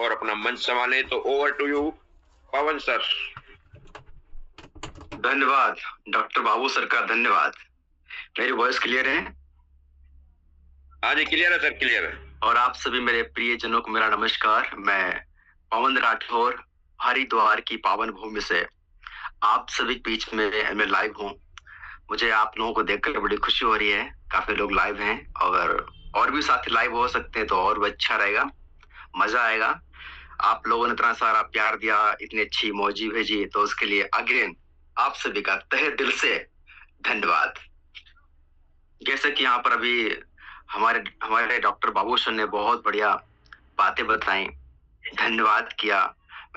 और अपना मंच संभालें। तो over to you Pawan sir. धन्यवाद डॉक्टर बाबू सर का, धन्यवाद। मेरी वॉइस क्लियर है? हाँ जी क्लियर है सर, क्लियर है। और आप सभी मेरे प्रियजनों को मेरा नमस्कार। मैं पवन राठौर हरिद्वार की पावन भूमि से आप सभी के बीच में मैं लाइव हूँ। मुझे आप लोगों को देखकर बड़ी खुशी हो रही है। काफी लोग लाइव हैं, और भी साथी लाइव हो सकते हैं तो और भी अच्छा रहेगा, मजा आएगा। आप लोगों ने इतना सारा प्यार दिया, इतनी अच्छी इमोजी भेजी, तो उसके लिए अगेन आप सभी का तहे दिल से धन्यवाद। जैसे कि यहाँ पर अभी हमारे हमारे डॉक्टर बाबू सर ने बहुत बढ़िया बातें बताई, धन्यवाद किया।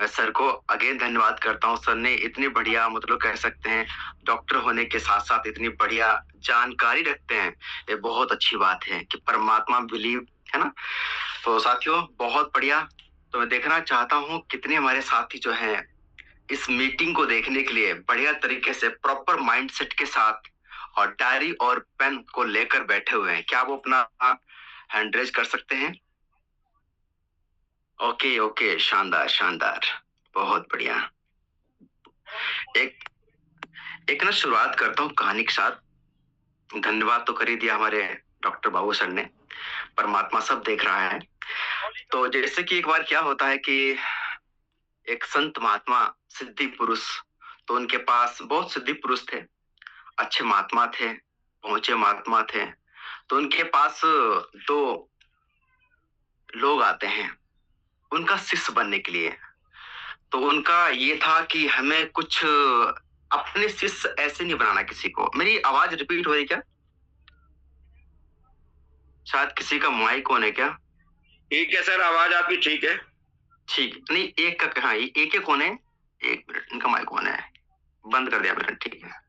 मैं सर को अगेन धन्यवाद करता हूँ। सर ने इतनी बढ़िया, मतलब कह सकते हैं डॉक्टर होने के साथ साथ इतनी बढ़िया जानकारी रखते हैं। ये बहुत अच्छी बात है कि परमात्मा बिलीव, है ना। तो साथियों बहुत बढ़िया। तो मैं देखना चाहता हूँ कितने हमारे साथी जो हैं इस मीटिंग को देखने के लिए बढ़िया तरीके से प्रॉपर माइंडसेट के साथ और डायरी और पेन को लेकर बैठे हुए हैं। क्या वो अपना हैंड रेज कर सकते हैं? ओके ओके, शानदार शानदार, बहुत बढ़िया। एक ना शुरुआत करता हूँ कहानी के साथ। धन्यवाद तो कर ही दिया हमारे डॉक्टर बाबू सर ने, परमात्मा सब देख रहा है। तो जैसे कि एक बार क्या होता है कि एक संत महात्मा सिद्धि पुरुष, तो उनके पास बहुत सिद्धि पुरुष थे, अच्छे महात्मा थे, पहुंचे महात्मा थे। तो उनके पास दो लोग आते हैं उनका शिष्य बनने के लिए। तो उनका ये था कि हमें कुछ अपने शिष्य ऐसे नहीं बनाना किसी को। मेरी आवाज रिपीट हो रही क्या? शायद किसी का माइक ऑन है क्या? ठीक है सर, आवाज आपकी ठीक है। ठीक नहीं, एक का, हाँ एक कौन है? एक मिनट, इनका माइक ऑन है, बंद कर दिया मैंने। ठीक है,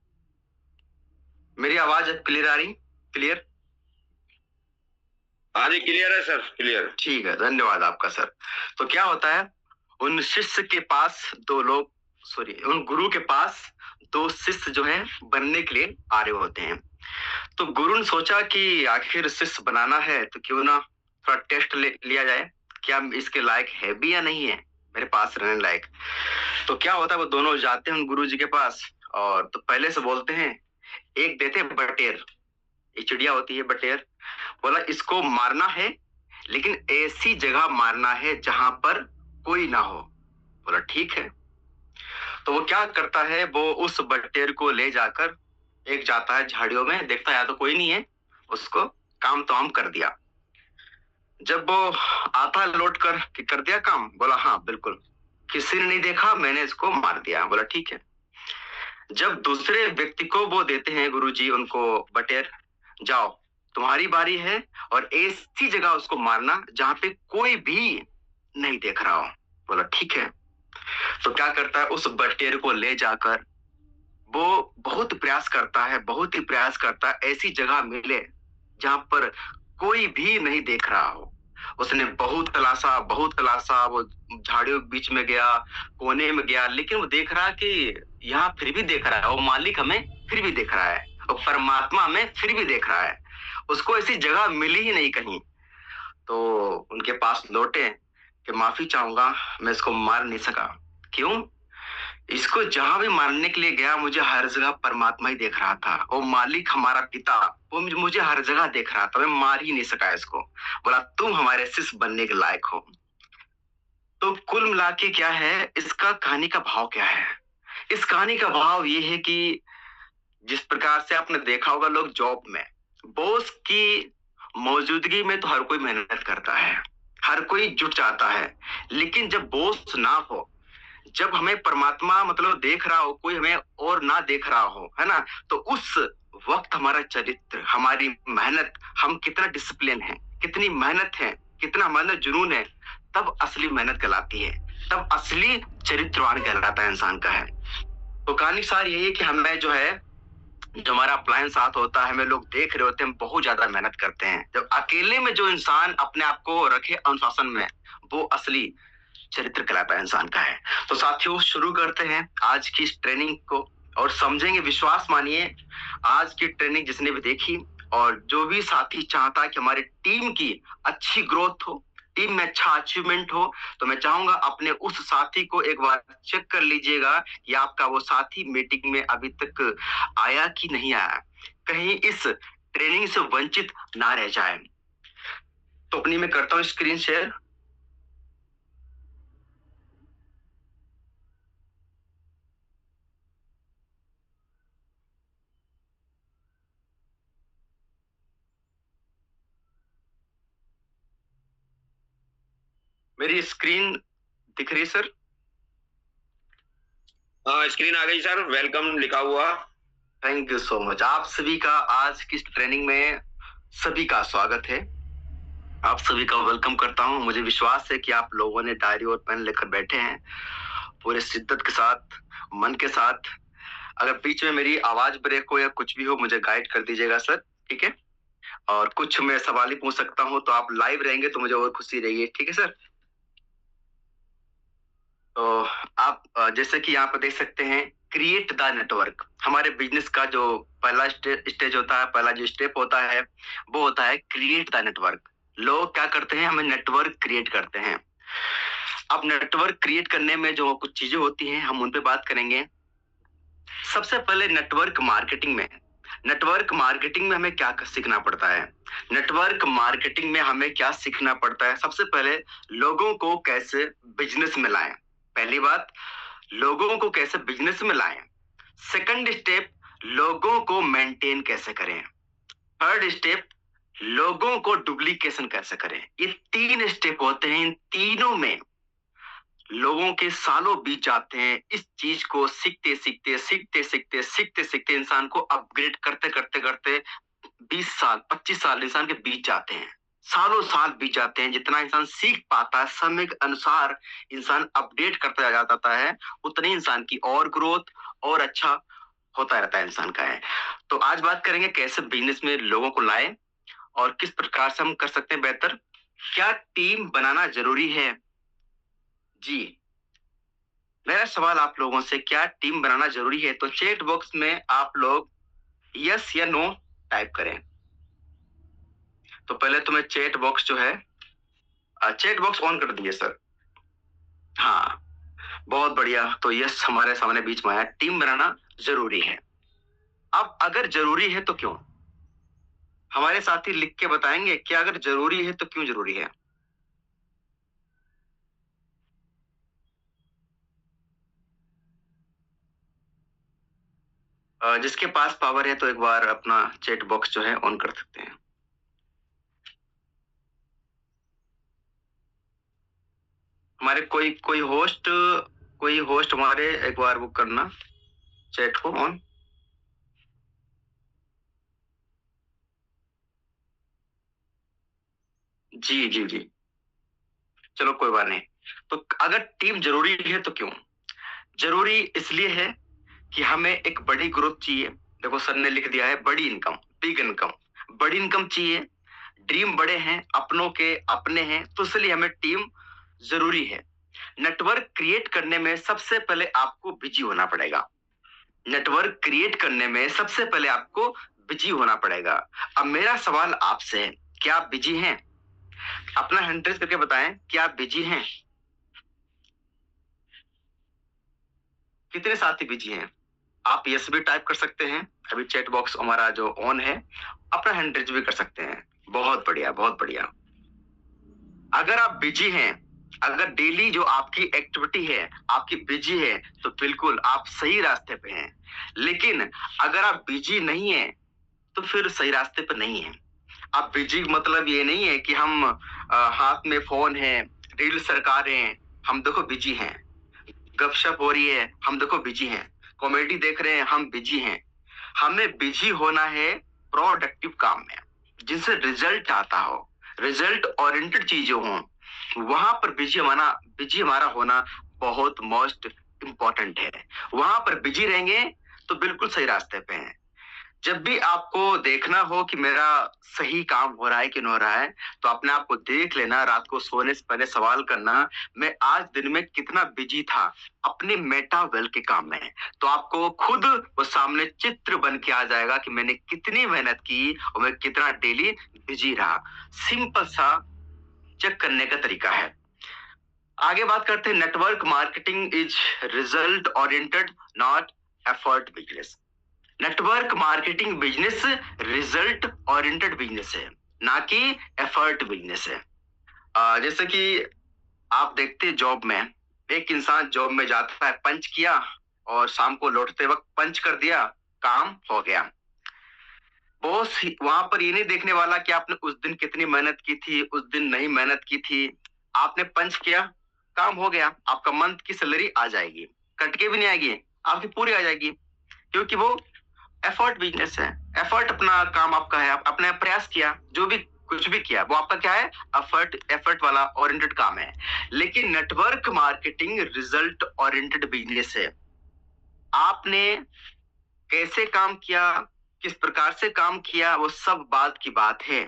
मेरी आवाज क्लियर आ रही? क्लियर? हाँ जी क्लियर है सर, क्लियर। ठीक है, धन्यवाद आपका सर। तो क्या होता है, उन शिष्य के पास दो लोग, सॉरी, उन गुरु के पास दो शिष्य जो हैं बनने के लिए आ रहे होते हैं। तो गुरु ने सोचा कि आखिर शिष्य बनाना है तो क्यों ना थोड़ा टेस्ट लिया जाए, क्या इसके लायक है भी या नहीं है मेरे पास रहने लायक। तो क्या होता है, वो दोनों जाते हैं उन गुरु जी के पास, और तो पहले से बोलते हैं, एक देते हैं बटेर, ये चिड़िया होती है बटेर। बोला इसको मारना है, लेकिन ऐसी जगह मारना है जहां पर कोई ना हो। बोला ठीक है। तो वो क्या करता है, वो उस बटेर को ले जाकर एक जाता है झाड़ियों में, देखता है या तो कोई नहीं है, उसको काम तो हम कर दिया। जब वो आता है लौट कर कि कर दिया काम, बोला हाँ बिल्कुल, किसी ने नहीं देखा, मैंने इसको मार दिया। बोला ठीक है। जब दूसरे व्यक्ति को वो देते हैं गुरुजी उनको बटेर, जाओ तुम्हारी बारी है, और ऐसी जगह उसको मारना जहां पे कोई भी नहीं देख रहा हो। बोला ठीक है। तो क्या करता है, उस बटेर को ले जाकर वो बहुत प्रयास करता है, बहुत ही प्रयास करता है, ऐसी जगह मिले जहां पर कोई भी नहीं देख रहा हो। उसने बहुत तलाशा, बहुत तलाशा, वो झाड़ियों के बीच में गया, कोने में गया, लेकिन वो देख रहा कि यहाँ फिर भी देख रहा है, वो मालिक हमें फिर भी देख रहा है, और परमात्मा हमें फिर भी देख रहा है। उसको ऐसी जगह मिली ही नहीं कहीं। तो उनके पास लौटे कि माफी चाहूंगा, मैं इसको मार नहीं सका। क्यों? इसको जहां भी मारने के लिए गया, मुझे हर जगह परमात्मा ही देख रहा था, वो मालिक हमारा पिता, वो मुझे हर जगह देख रहा था, मैं मार ही नहीं सका इसको। बोला तुम हमारे शिष्य बनने के लायक हो। तो कुल मिला के क्या है, इसका कहानी का भाव क्या है? इस कहानी का भाव ये है कि जिस प्रकार से आपने देखा होगा, लोग जॉब में बॉस की मौजूदगी में तो हर कोई मेहनत करता है, हर कोई जुट जाता है, लेकिन जब बॉस ना हो, जब हमें परमात्मा मतलब देख रहा हो, कोई हमें और ना देख रहा हो, है ना, तो उस वक्त हमारा चरित्र, हमारी मेहनत, हम कितना डिसिप्लिन है, कितनी मेहनत है, कितना हमारा जुनून है, तब असली मेहनत कहलाती है, तब असली चरित्रवान कहलाता है इंसान का है। तो कहानी सार यही है कि हमें जो है, जो हमारा अप्लायंस साथ होता है, हमें लोग देख रहे होते हैं, हम बहुत ज्यादा मेहनत करते हैं। जब अकेले में जो इंसान अपने आप को रखे अनुशासन में, वो असली चरित्र कहलाता है इंसान का है। तो साथियों शुरू करते हैं आज की इस ट्रेनिंग को, और समझेंगे, विश्वास मानिए आज की ट्रेनिंग जिसने भी देखी, और जो भी साथी चाहता है कि हमारी टीम की अच्छी ग्रोथ हो, टीम में अच्छा अचीवमेंट हो, तो मैं चाहूंगा अपने उस साथी को एक बार चेक कर लीजिएगा कि आपका वो साथी मीटिंग में अभी तक आया कि नहीं आया, कहीं इस ट्रेनिंग से वंचित ना रह जाए। तो अपनी मैं करता हूँ स्क्रीन शेयर। मेरी स्क्रीन दिख रही है सर? हाँ, स्क्रीन आ गई सर, वेलकम लिखा हुआ। Thank you so much. आप सभी का आज की ट्रेनिंग में सभी का स्वागत है, आप सभी का वेलकम करता हूं। मुझे विश्वास है कि आप लोगों ने डायरी और पेन लेकर बैठे हैं पूरे शिद्दत के साथ, मन के साथ। अगर बीच में मेरी आवाज ब्रेक हो या कुछ भी हो, मुझे गाइड कर दीजिएगा सर, ठीक है? और कुछ मैं सवाल ही पूछ सकता हूं, तो आप लाइव रहेंगे तो मुझे और खुशी रही है, ठीक है सर? तो आप जैसे कि यहाँ पर देख सकते हैं, क्रिएट द नेटवर्क हमारे बिजनेस का जो पहला स्टेज होता है, पहला जो स्टेप होता है, वो होता है क्रिएट द नेटवर्क। लोग क्या करते हैं, हमें नेटवर्क क्रिएट करते हैं। अब नेटवर्क क्रिएट करने में जो कुछ चीजें होती हैं, हम उन पे बात करेंगे। सबसे पहले नेटवर्क मार्केटिंग में हमें क्या सीखना पड़ता है? नेटवर्क मार्केटिंग में हमें क्या सीखना पड़ता है? सबसे पहले लोगों को कैसे बिजनेस में लाएं। पहली बात, लोगों को कैसे बिजनेस में लाएं। सेकंड स्टेप, लोगों को मेंटेन कैसे करें। थर्ड स्टेप, लोगों को डुप्लीकेशन कैसे करें। ये 3 स्टेप होते हैं। इन तीनों में लोगों के सालों बीत जाते हैं। इस चीज को सीखते इंसान को अपग्रेड करते करते करते 20 साल 25 साल इंसान के बीत जाते हैं, सालों साल बीत जाते हैं। जितना इंसान सीख पाता है, समय के अनुसार इंसान अपडेट करता जाता है, उतनी इंसान की और ग्रोथ और अच्छा होता रहता है इंसान का है। तो आज बात करेंगे कैसे बिजनेस में लोगों को लाएं और किस प्रकार से हम कर सकते हैं बेहतर। क्या टीम बनाना जरूरी है? जी, मेरा सवाल आप लोगों से, क्या टीम बनाना जरूरी है? तो चैट बॉक्स में आप लोग यस या नो टाइप करें। तो पहले तो मैं चैट बॉक्स जो है, चैट बॉक्स ऑन कर दिए सर। हाँ, बहुत बढ़िया। तो यस हमारे सामने बीच में आया, टीम बनाना जरूरी है। अब अगर जरूरी है तो क्यों? हमारे साथी लिख के बताएंगे कि अगर जरूरी है तो क्यों जरूरी है। जिसके पास पावर है तो एक बार अपना चैट बॉक्स जो है ऑन कर सकते हैं। हमारे कोई होस्ट हमारे एक बार वो करना चैट को ऑन। जी जी जी, चलो कोई बात नहीं। तो अगर टीम जरूरी है तो क्यों जरूरी? इसलिए है कि हमें एक बड़ी ग्रोथ चाहिए। देखो सर ने लिख दिया है बड़ी इनकम, बिग इनकम। बड़ी इनकम चाहिए, ड्रीम बड़े हैं, अपनों के अपने हैं, तो इसलिए हमें टीम जरूरी है। नेटवर्क क्रिएट करने में सबसे पहले आपको बिजी होना पड़ेगा। नेटवर्क क्रिएट करने में सबसे पहले आपको बिजी होना पड़ेगा। अब मेरा सवाल आपसे है, क्या आप बिजी हैं? अपना हैंड रेज करके बताएं, क्या आप बिजी हैं? कितने साथी बिजी हैं? आप यस भी टाइप कर सकते हैं। अभी चैट बॉक्स हमारा जो ऑन है, अपना हैंड रेज भी कर सकते हैं। बहुत बढ़िया, बहुत बढ़िया। अगर आप बिजी हैं, अगर डेली जो आपकी एक्टिविटी है आपकी बिजी है, तो बिल्कुल आप सही रास्ते पे हैं। लेकिन अगर आप बिजी नहीं है तो फिर सही रास्ते पे नहीं है। आप बिजी मतलब ये नहीं है कि हम हाथ में फोन है, रील सरका रहे हैं, हम देखो बिजी हैं। गपशप हो रही है, हम देखो बिजी हैं। कॉमेडी देख रहे हैं, हम बिजी हैं। हमें बिजी होना है प्रोडक्टिव काम में, जिनसे रिजल्ट आता हो, रिजल्ट ओरिएंटेड चीजें हों, वहां पर बिजी हमारा होना बहुत मोस्ट इंपॉर्टेंट है। वहां पर बिजी रहेंगे तो बिल्कुल सही रास्ते पे हैं। जब भी आपको देखना हो कि मेरा सही काम हो रहा है कि नहीं हो रहा है, तो अपने आप को देख लेना। रात को सोने से पहले सवाल करना, मैं आज दिन में कितना बिजी था अपने मेटा वेल के काम में। तो आपको खुद वो सामने चित्र बन के आ जाएगा कि मैंने कितनी मेहनत की और मैं कितना डेली बिजी रहा। सिंपल सा चेक करने का तरीका है। आगे बात करते हैं, network marketing is result oriented not effort business. Network marketing business result oriented business है, ना कि एफर्ट बिजनेस है। जैसे कि आप देखते हैं जॉब में, एक इंसान जॉब में जाता है, पंच किया और शाम को लौटते वक्त पंच कर दिया, काम हो गया। बॉस वहां पर ये नहीं देखने वाला कि आपने उस दिन कितनी मेहनत की थी, उस दिन नहीं मेहनत की थी, आपने पंच किया, काम हो गया, आपका मंथ की सैलरी आ जाएगी, कट के भी नहीं आएगी, आपकी पूरी आ जाएगी, क्योंकि वो एफर्ट बिजनेस है। एफर्ट अपना काम आपका है, आपने प्रयास किया, जो भी कुछ भी किया वो आपका क्या है, एफर्ट वाला ओरिएंटेड काम है। लेकिन network marketing result oriented business है। आपने कैसे काम किया, किस प्रकार से काम किया, वो सब बात की बात है।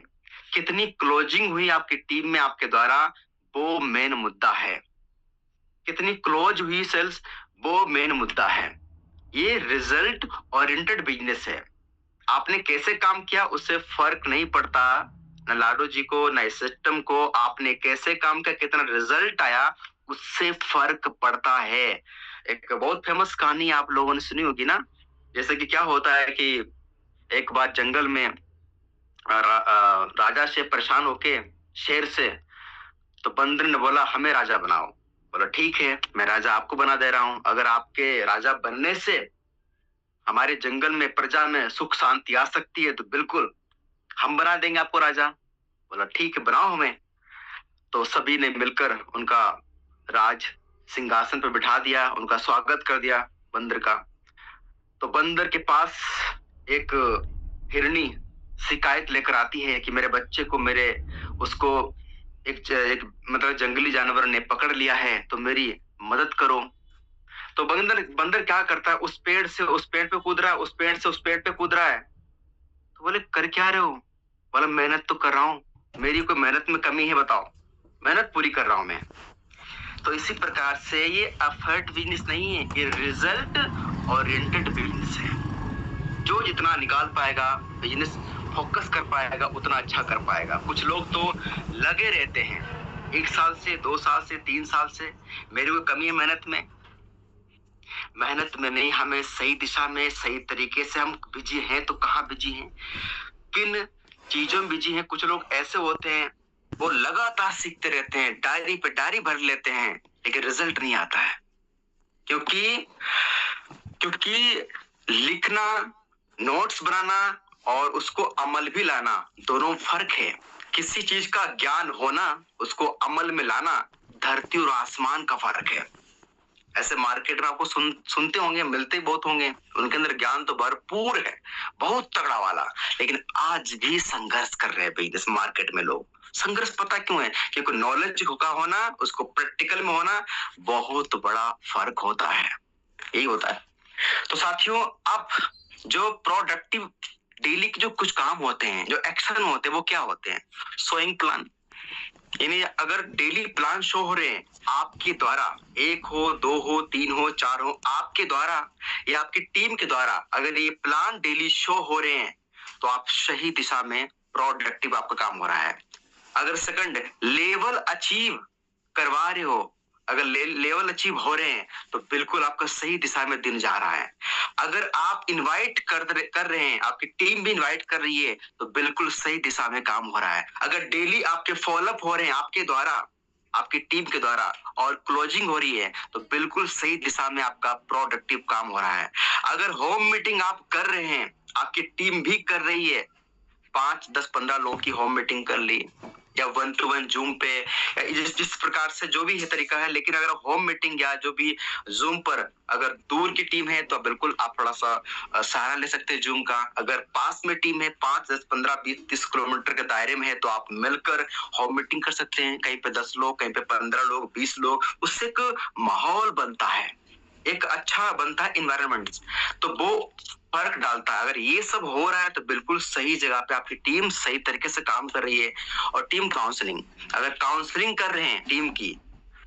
कितनी क्लोजिंग हुई आपकी टीम में आपके द्वारा, वो मेन मुद्दा है। कितनी क्लोज हुई सेल्स, वो मेन मुद्दा है। ये रिजल्ट ओरिएंटेड बिजनेस है। आपने कैसे काम किया उससे फर्क नहीं पड़ता, न लाडो जी को न इस सिस्टम को। आपने कैसे काम किया, कितना रिजल्ट आया, उससे फर्क पड़ता है। एक बहुत फेमस कहानी आप लोगों ने सुनी होगी ना, जैसे कि क्या होता है कि एक बार जंगल में राजा से परेशान होके शेर से, तो बंदर ने बोला हमें राजा बनाओ। बोला ठीक है, मैं राजा आपको बना दे रहा हूं, अगर आपके राजा बनने से हमारे जंगल में प्रजा में सुख शांति आ सकती है तो बिल्कुल हम बना देंगे आपको राजा। बोला ठीक है, बनाओ हमें। तो सभी ने मिलकर उनका राज सिंहासन पर बिठा दिया, उनका स्वागत कर दिया बंदर का। तो बंदर के पास एक हिरनी शिकायत लेकर आती है कि मेरे बच्चे को उसको एक मतलब जंगली जानवर ने पकड़ लिया है, तो मेरी मदद करो। तो बंदर क्या करता है, उस पेड़ से उस पेड़ पे कूद रहा है, उस पेड़ से उस पेड़ पे कूद रहा है। तो बोले कर क्या रहे हो? बोला मेहनत तो कर रहा हूँ, मेरी कोई मेहनत में कमी है बताओ, मेहनत पूरी कर रहा हूं मैं। तो इसी प्रकार से ये एफर्ट बिजनेस नहीं है, ये रिजल्ट ओरिएंटेड बिजनेस है। जो जितना निकाल पाएगा बिजनेस, फोकस कर पाएगा, उतना अच्छा कर पाएगा। कुछ लोग तो लगे रहते हैं 1 साल से 2 साल से 3 साल से, मेरी कोई कमी है मेहनत में? मेहनत में नहीं, हमें सही दिशा में सही तरीके से हम बिजी हैं। तो कहाँ बिजी हैं, किन चीजों में बिजी हैं? कुछ लोग ऐसे होते हैं वो लगातार सीखते रहते हैं, डायरी पे डायरी भर लेते हैं, लेकिन रिजल्ट नहीं आता है। क्योंकि लिखना, नोट्स बनाना और उसको अमल भी लाना, दोनों फर्क है। किसी चीज का ज्ञान होना, उसको अमल में लाना, धरती और आसमान का फर्क है। ऐसे मार्केट में आपको सुनते होंगे, मिलते बहुत होंगे, उनके अंदर ज्ञान तो भरपूर है, बहुत तगड़ा वाला, लेकिन आज भी संघर्ष कर रहे हैं बिजनेस मार्केट में लोग। संघर्ष पता क्यों है? क्योंकि नॉलेज का होना, उसको प्रैक्टिकल में होना, बहुत बड़ा फर्क होता है। यही होता है। तो साथियों, अब जो प्रोडक्टिव डेली के जो कुछ काम होते हैं, जो एक्शन होते हैं, वो क्या होते हैं? सोइंग प्लान, यानी अगर डेली प्लान शो हो रहे हैं आपके द्वारा, 1 हो 2 हो 3 हो 4 हो, आपके द्वारा या आपकी टीम के द्वारा अगर ये प्लान डेली शो हो रहे हैं, तो आप सही दिशा में प्रोडक्टिव आपका काम हो रहा है। अगर सेकंड लेवल अचीव करवा रहे हो, अगर लेवल अचीव हो रहे हैं, तो बिल्कुल आपका सही दिशा में दिन जा रहा है। अगर आप इनवाइट कर रहे हैं, आपकी टीम भी इनवाइट कर रही है, तो बिल्कुल सही दिशा में काम हो रहा है। अगर डेली आपके फॉलोअप हो रहे हैं आपके द्वारा, आपकी टीम के द्वारा, और क्लोजिंग हो रही है, तो बिल्कुल सही दिशा में आपका प्रोडक्टिव काम हो रहा है। अगर होम मीटिंग आप कर रहे हैं, आपकी टीम भी कर रही है, 5, 10, 15 लोगों की होम मीटिंग कर ली, या 1-to-1 जूम पे, या जिस प्रकार से जो भी है तरीका है, लेकिन अगर होम मीटिंग या जो भी जूम पर अगर दूर की टीम है, तो बिल्कुल आप थोड़ा सा सहारा ले सकते हैं जूम का। अगर पास में टीम है, 5, 10, 15, 20, 30 किलोमीटर के दायरे में है, तो आप मिलकर होम मीटिंग कर सकते हैं। कहीं पे 10 लोग, कहीं पे 15 लोग, 20 लोग, उससे एक माहौल बनता है, एक अच्छा बनता है इन्वायरमेंट, तो वो फर्क डालता है। अगर ये सब हो रहा है, तो बिल्कुल सही जगह पे आपकी टीम सही तरीके से काम कर रही है। और टीम काउंसलिंग, अगर काउंसलिंग कर रहे हैं टीम की,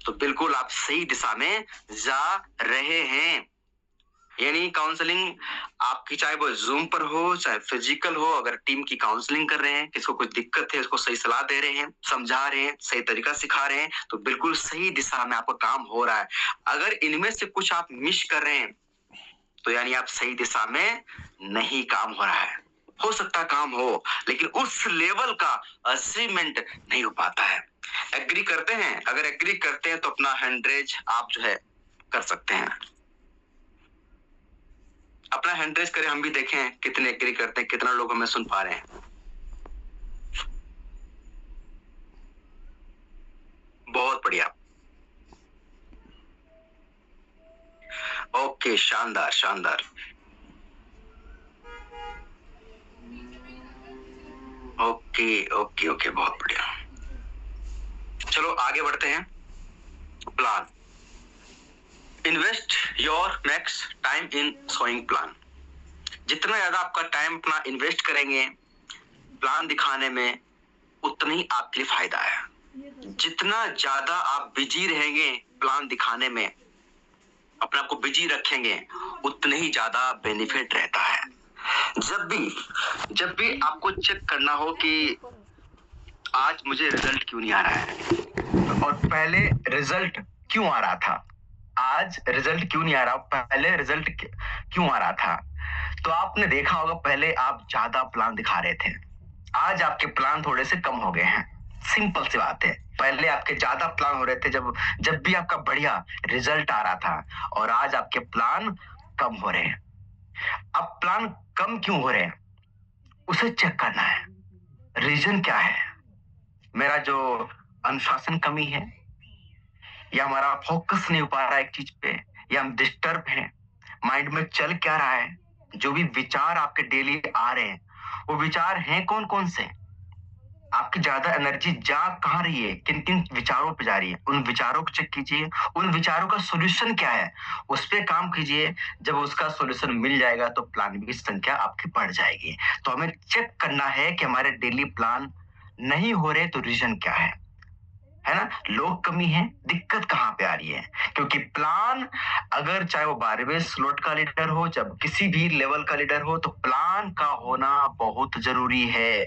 तो बिल्कुल आप सही दिशा में जा रहे हैं। यानी काउंसलिंग आपकी चाहे वो जूम पर हो चाहे फिजिकल हो, अगर टीम की काउंसलिंग कर रहे हैं, किसको कुछ दिक्कत है उसको सही सलाह दे रहे हैं, समझा रहे हैं, सही तरीका सिखा रहे हैं, तो बिल्कुल सही दिशा में आपका काम हो रहा है। अगर इनमें से कुछ आप मिस कर रहे हैं तो यानी आप सही दिशा में नहीं काम हो रहा है। हो सकता काम हो लेकिन उस लेवल का अचीवमेंट नहीं हो पाता है। एग्री करते हैं? अगर एग्री करते हैं तो अपना हैंड रेज आप जो है कर सकते हैं। अपना हैंड रेज करें, हम भी देखें कितने एग्री करते हैं, कितना लोग हमें सुन पा रहे हैं। बहुत बढ़िया, ओके, शानदार शानदार। ओके ओके ओके, बहुत बढ़िया। चलो आगे बढ़ते हैं। Plan, invest your max time in showing plan. जितना ज्यादा आपका टाइम अपना इन्वेस्ट करेंगे प्लान दिखाने में, उतना ही आपके लिए फायदा है। जितना ज्यादा आप बिजी रहेंगे प्लान दिखाने में, अपने आप को बिजी रखेंगे, उतने ही ज्यादा बेनिफिट रहता है। जब भी आपको चेक करना हो कि आज मुझे रिजल्ट क्यों नहीं आ रहा है, और पहले रिजल्ट क्यों आ रहा था, आज रिजल्ट क्यों नहीं आ रहा, पहले रिजल्ट क्यों आ रहा था, तो आपने देखा होगा पहले आप ज्यादा प्लान दिखा रहे थे, आज आपके प्लान थोड़े से कम हो गए हैं। सिंपल सी बात है, पहले आपके ज्यादा प्लान हो रहे थे जब भी आपका बढ़िया रिजल्ट आ रहा था, और आज आपके प्लान कम हो रहे हैं। अब प्लान कम क्यों हो रहे हैं उसे चेक करना है। रीजन क्या है? मेरा जो अनुशासन कमी है, या हमारा फोकस नहीं हो पा रहा है एक चीज पे, या हम डिस्टर्ब हैं, माइंड में चल क्या रहा है, जो भी विचार आपके डेली आ रहे हैं वो विचार हैं कौन कौन से, आपकी ज्यादा एनर्जी जा कहाँ रही है, किन किन विचारों पे जा रही है, उन विचारों को चेक कीजिए। उन विचारों का सॉल्यूशन क्या है उस पे काम कीजिए। जब उसका सॉल्यूशन मिल जाएगा तो प्लान की संख्या आपकी बढ़ जाएगी। तो हमें चेक करना है कि हमारे डेली प्लान नहीं हो रहे तो रीजन क्या है ना? लोग कमी है, दिक्कत कहाँ पे आ रही है? क्योंकि प्लान, अगर चाहे वो 12वें स्लॉट का लीडर हो, जब किसी भी लेवल का लीडर हो, तो प्लान का होना बहुत जरूरी है।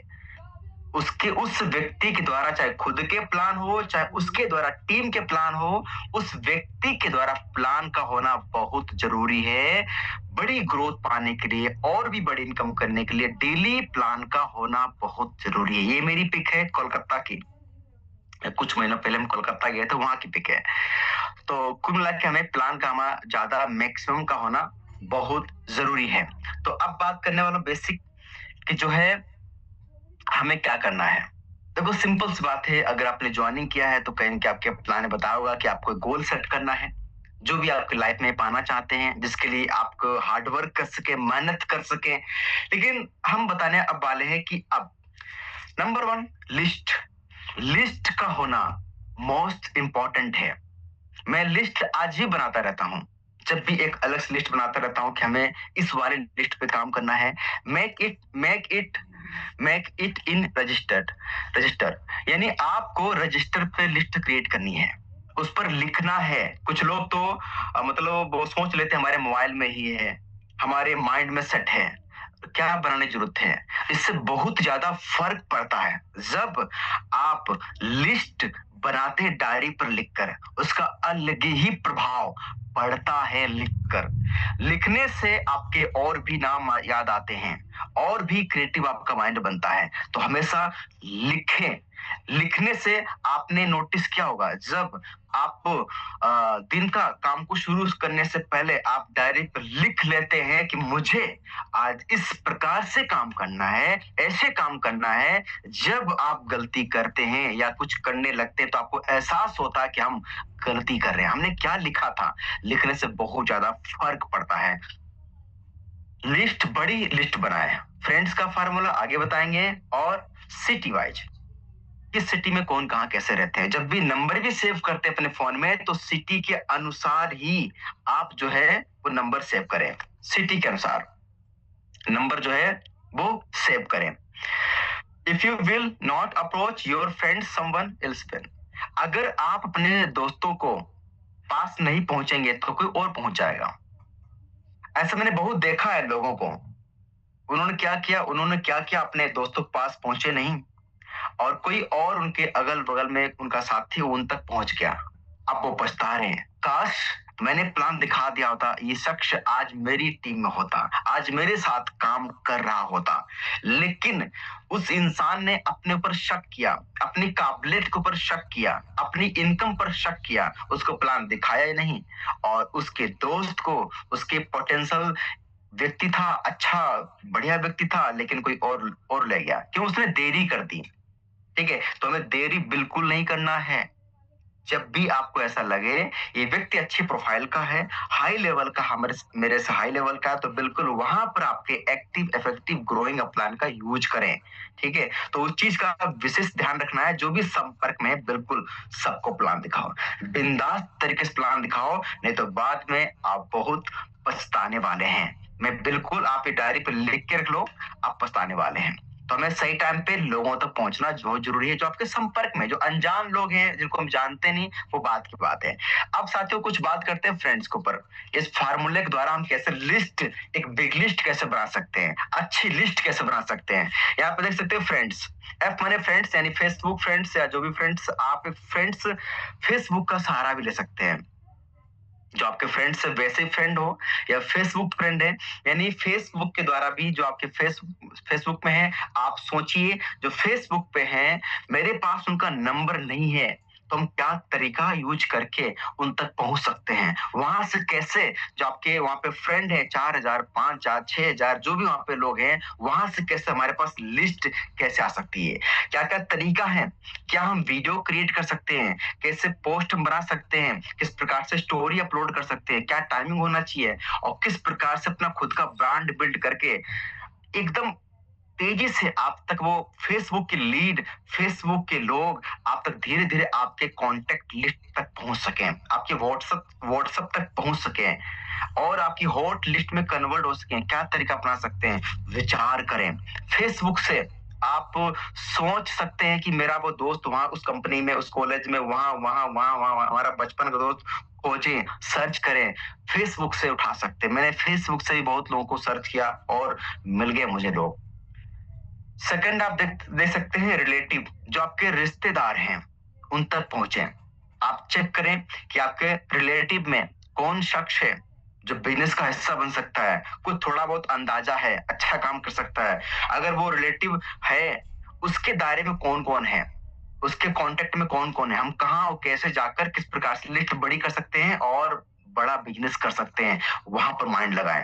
उसके उस व्यक्ति के द्वारा, चाहे खुद के प्लान हो चाहे उसके द्वारा टीम के प्लान हो, उस व्यक्ति के द्वारा प्लान का होना बहुत जरूरी है। बड़ी ग्रोथ पाने के लिए और भी बड़ी इनकम करने के लिए डेली प्लान का होना बहुत जरूरी है। ये मेरी पिक है कोलकाता की, कुछ महीनों पहले हम कोलकाता गए थे, वहां की पिक है। तो कुल मिला के हमें प्लान का हमारा ज्यादा मैक्सिमम का होना बहुत जरूरी है। तो अब बात करने वाला बेसिक कि जो है हमें क्या करना है। देखो सिंपल सी बात है, अगर आपने ज्वाइनिंग किया है तो कहीं ना कहीं आपके प्लान ने बताया होगा कि आपको गोल सेट करना है, जो भी आपकी लाइफ में पाना चाहते हैं, जिसके लिए आपको हार्ड वर्क कर सके, मेहनत कर सके। लेकिन हम बताने अब वाले हैं कि अब नंबर 1 लिस्ट का होना मोस्ट इंपॉर्टेंट है। मैं लिस्ट आज भी बनाता रहता हूँ, जब भी एक अलग से लिस्ट बनाता रहता हूँ कि हमें इस वाले लिस्ट पे काम करना है। मेक इट इन रजिस्टर, यानी आपको रजिस्टर पे लिस्ट क्रिएट करनी है, उस पर लिखना है। कुछ लोग तो मतलब वो सोच लेते हैं हमारे मोबाइल में ही है, हमारे माइंड में सेट है, क्या बनाने की जरूरत है। इससे बहुत ज्यादा फर्क पड़ता है जब आप लिस्ट बनाते हैं डायरी पर लिखकर, उसका अलग ही प्रभाव पड़ता है। लिखने से आपके और भी नाम याद आते हैं, और भी क्रिएटिव आपका माइंड बनता है। तो हमेशा लिखें। लिखने से आपने नोटिस किया होगा, जब आप दिन का काम को शुरू करने से पहले आप डायरी पर लिख लेते हैं कि मुझे आज इस प्रकार से काम करना है, ऐसे काम करना है। जब आप गलती करते हैं या कुछ करने लगते हैं तो आपको एहसास होता है कि हम गलती कर रहे हैं, हमने क्या लिखा था। लिखने से बहुत ज्यादा फर्क पड़ता है। बड़ी लिस्ट बनाए। फ्रेंड्स का फार्मूला आगे बताएंगे, और सिटी वाइज, किस सिटी में कौन कहां कैसे रहते हैं। जब भी नंबर भी सेव करते हैं अपने फोन में, तो सिटी के अनुसार ही आप जो है वो नंबर सेव करें। सिटी के अनुसार नंबर जो है वो सेव करें। If you will not approach your friend someone else, अगर आप अपने दोस्तों को पास नहीं पहुंचेंगे तो कोई और पहुंच जाएगा। ऐसा मैंने बहुत देखा है लोगों को। उन्होंने क्या किया, अपने दोस्तों के पास पहुंचे नहीं और कोई और उनके अगल बगल में उनका साथी उन तक पहुंच गया। अब वो पछता रहे हैं, काश मैंने प्लान दिखा दिया होता, ये शख्स आज मेरी टीम में होता, आज मेरे साथ काम कर रहा होता। लेकिन उस इंसान ने अपने ऊपर शक किया, अपनी काबिलियत के ऊपर शक किया, अपनी इनकम पर शक किया, उसको प्लान दिखाया ही नहीं और उसके दोस्त को, उसके पोटेंशियल व्यक्ति था, अच्छा बढ़िया व्यक्ति था, लेकिन कोई और ले गया। क्यों? उसने देरी कर दी। ठीक है, तो हमें देरी बिल्कुल नहीं करना है। जब भी आपको ऐसा लगे ये व्यक्ति अच्छी प्रोफाइल का है, हाई लेवल का, मेरे से हाई लेवल का है, तो बिल्कुल वहां पर आपके एक्टिव इफेक्टिव ग्रोइंग प्लान का यूज करें। ठीक है, तो उस चीज का विशेष ध्यान रखना है। जो भी संपर्क में है बिल्कुल सबको प्लान दिखाओ, बिंदास तरीके से प्लान दिखाओ, नहीं तो बाद में आप बहुत पछताने वाले हैं। मैं बिल्कुल, आप ये डायरी पे लिख के रख लो, आप पछताने वाले हैं। तो हमें सही टाइम पे लोगों तक पहुंचना बहुत जरूरी है। जो आपके संपर्क में, जो अनजान लोग हैं जिनको हम जानते नहीं, वो बात की बात है। अब साथियों कुछ बात करते हैं फ्रेंड्स के ऊपर। इस फार्मूले के द्वारा हम कैसे लिस्ट, एक बिग लिस्ट कैसे बना सकते हैं, अच्छी लिस्ट कैसे बना सकते हैं। यहाँ पे देख सकते हैं फ्रेंड्स, एफ माने फ्रेंड्स, यानी फेसबुक फ्रेंड्स या जो भी फ्रेंड्स, आप फ्रेंड्स फेसबुक का सहारा भी ले सकते हैं। जो आपके फ्रेंड से वैसे फ्रेंड हो या फेसबुक फ्रेंड है, यानी फेसबुक के द्वारा भी जो आपके फेसबुक में है, आप सोचिए जो फेसबुक पे है, मेरे पास उनका नंबर नहीं है, तो हम क्या तरीका यूज करके उन तक पहुंच सकते हैं। वहां से कैसे, जो आपके वहां पे फ्रेंड है 4000, 5000, 6000, जो भी वहां पे लोग हैं, वहां से कैसे हमारे पास लिस्ट कैसे आ सकती है, क्या क्या तरीका है, क्या हम वीडियो क्रिएट कर सकते हैं, कैसे पोस्ट हम बना सकते हैं, किस प्रकार से स्टोरी अपलोड कर सकते हैं, क्या टाइमिंग होना चाहिए और किस प्रकार से अपना खुद का ब्रांड बिल्ड करके एकदम तेजी से आप तक वो फेसबुक की लीड, फेसबुक के लोग आप तक धीरे धीरे आपके कांटेक्ट लिस्ट तक पहुंच सकें, आपके व्हाट्सएप तक पहुंच सकें और आपकी हॉट लिस्ट में कन्वर्ट हो सकें। क्या तरीका अपना सकते हैं, विचार करें। फेसबुक से आप सोच सकते हैं कि मेरा वो दोस्त वहां उस कंपनी में, उस कॉलेज में, वहां वहां वहां वहां हमारा बचपन का दोस्त, खोजें, सर्च करें। फेसबुक से उठा सकते हैं। मैंने फेसबुक से भी बहुत लोगों को सर्च किया और मिल गए मुझे लोग। सेकंड आप देख सकते हैं रिलेटिव, जो आपके रिश्तेदार हैं उन तक पहुंचे। आप चेक करें कि आपके रिलेटिव में कौन शख्स है जो बिजनेस का हिस्सा बन सकता है, कुछ थोड़ा बहुत अंदाजा है, अच्छा काम कर सकता है। अगर वो रिलेटिव है, उसके दायरे में कौन कौन है, उसके कांटेक्ट में कौन कौन है, हम कहाँ और कैसे जाकर किस प्रकार से लिस्ट बड़ी कर सकते हैं और बड़ा बिजनेस कर सकते हैं, वहां पर माइंड लगाएं।